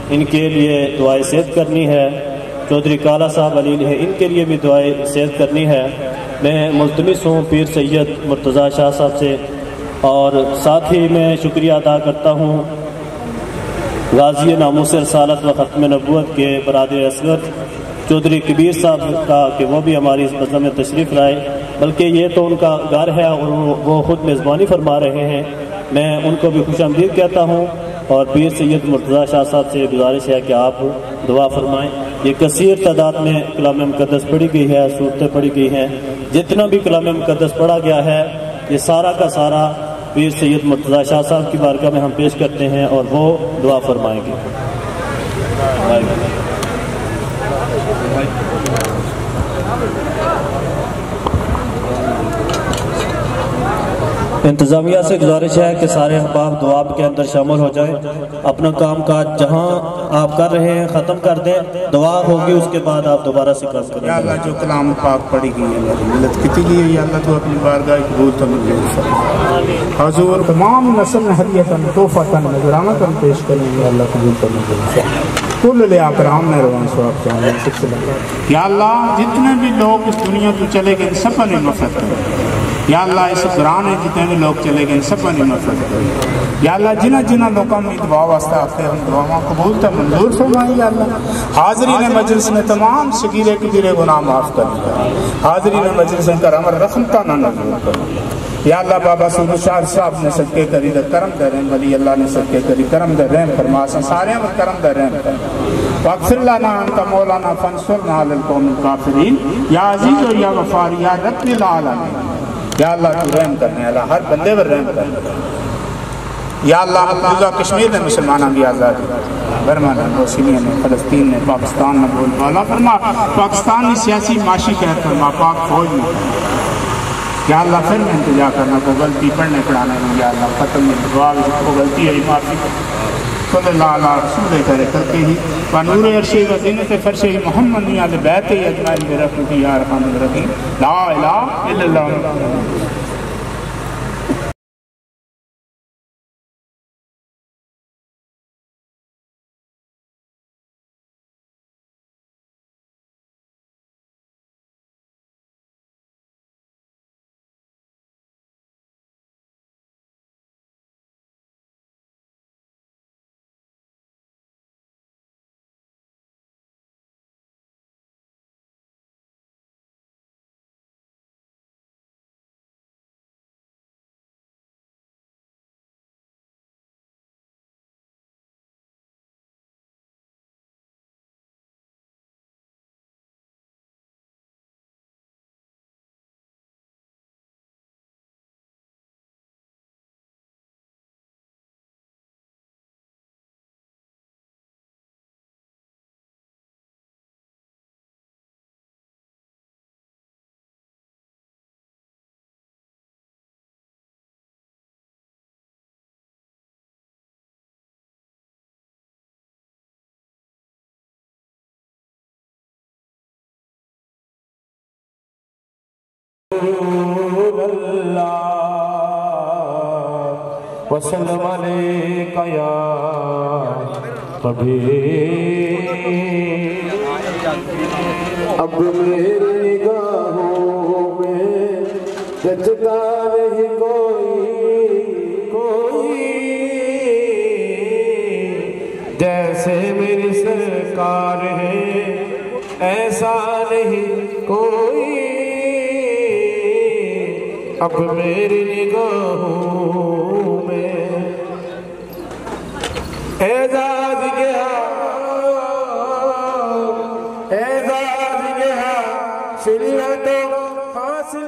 ان کے لیے دعائیں صحت کرنی ہے۔ چودھری کالا صاحب علی ہیں، ان کے لیے بھی دعائیں صحت کرنی ہے۔ میں ملتمس ہوں پیر سید مرتضیٰ شاہ صاحب سے، اور ساتھ ہی میں شکریہ ادا کرتا ہوں غازی ناموس رسالت و ختم نبوت کے برادر اصغر چودھری کبیر صاحب کا کہ وہ بھی ہماری اس بزم میں تشریف لائے، بلکہ یہ تو ان کا گھر ہے اور وہ خود میزبانی فرما رہے ہیں۔ میں ان کو بھی خوش آمدید کہتا ہوں، اور پیر سید مرتضیٰ شاہ صاحب سے گزارش ہے کہ آپ دعا فرمائیں۔ یہ کثیر تعداد میں کلام مقدس پڑھی گئی ہے، صورتیں پڑھی گئی ہیں، جتنا بھی کلام مقدس پڑھا گیا ہے یہ سارا کا سارا پیر سید مرتضیٰ شاہ صاحب کی بارگاہ میں ہم پیش کرتے ہیں اور وہ دعا فرمائیں گے۔ انتظامیہ سے گزارش ہے کہ سارے احباب دعا کے اندر شامل ہو جائیں، اپنا کام کاج جہاں آپ کر رہے ہیں ختم کر دیں، دعا ہوگی اس کے بعد آپ دوبارہ سے کام کریں۔
یا اللہ جو کلام پاک پڑھی گئی ہے ملت کی لیے، یا اللہ تو اپنی بارگاہ قبول تمنظور فرما۔ حضور تمام نسل ہدیتاً توفاتاً نذرانتاً پیش کریں، یا اللہ قبول تمنظور فرما۔ کل لے اکرام نے روان سواب چاہیے سلسلہ۔ یا اللہ جتنے بھی لوگ اس دنیا کو چلے گئے سب نے مفرت کریں، یا اللہ اس قرآن ہے جتنے بھی لوگ چلے گئے سب نے مفرت کریں، یا اللہ جنہ جنہ لوگوں میں دعا واسطہ آتے ہیں دعاؤں قبول تا منظور فرمائے۔ یا اللہ حاضرین مجلس نے تمام صغیرے کبیرے گناہ معاف کر دیا، حاضرین مجلس کا رحمت رحمتہ نہ نظور کرو۔ یا اللہ بابا سید شاہ صاحب نے صدقے کری در کرم در رحم، ولی اللہ نے صدقے کری کرم در رحم فرما، سارے میں کرم در رحم فرما۔ واغفر لنا انت مولانا فانصرنا علی القوم الکافرین، یا عزیز و یا غفار یا رب العالمین۔ یا اللہ تو رحم کرنے، اللہ ہر بندے پر رحم کرنے۔ یا اللہ مقبوضہ کشمیر نے مسلمانوں کی آزادی، برما نے، بوسنیا نے، فلسطین نے، پاکستان نے بول بالا فرما، پاکستان نے سیاسی معاشی قید فرما، پاک فوج میں یا اللہ پھر میں انتظار کرنا کو غلطی پڑھنے پڑھانے میں، یا اللہ ختم میں دعا کو غلطی ہے معافی صلی اللہ علیہ رسول کرے کرتے ہی ونور ارشد و زینت فرش محمد علی بیت اجمعین برحمتہ یا ارحم الراحمین لا الہ الا اللہ۔
رسول اللہ وسلم علیک یا حبیب اب میری نگاہوں میں جچتا نہیں کوئی جیسے میری سرکار ہے ایسا نہیں کوئی اب میری نگاہوں میں اعزاز گیا شریعت حاصل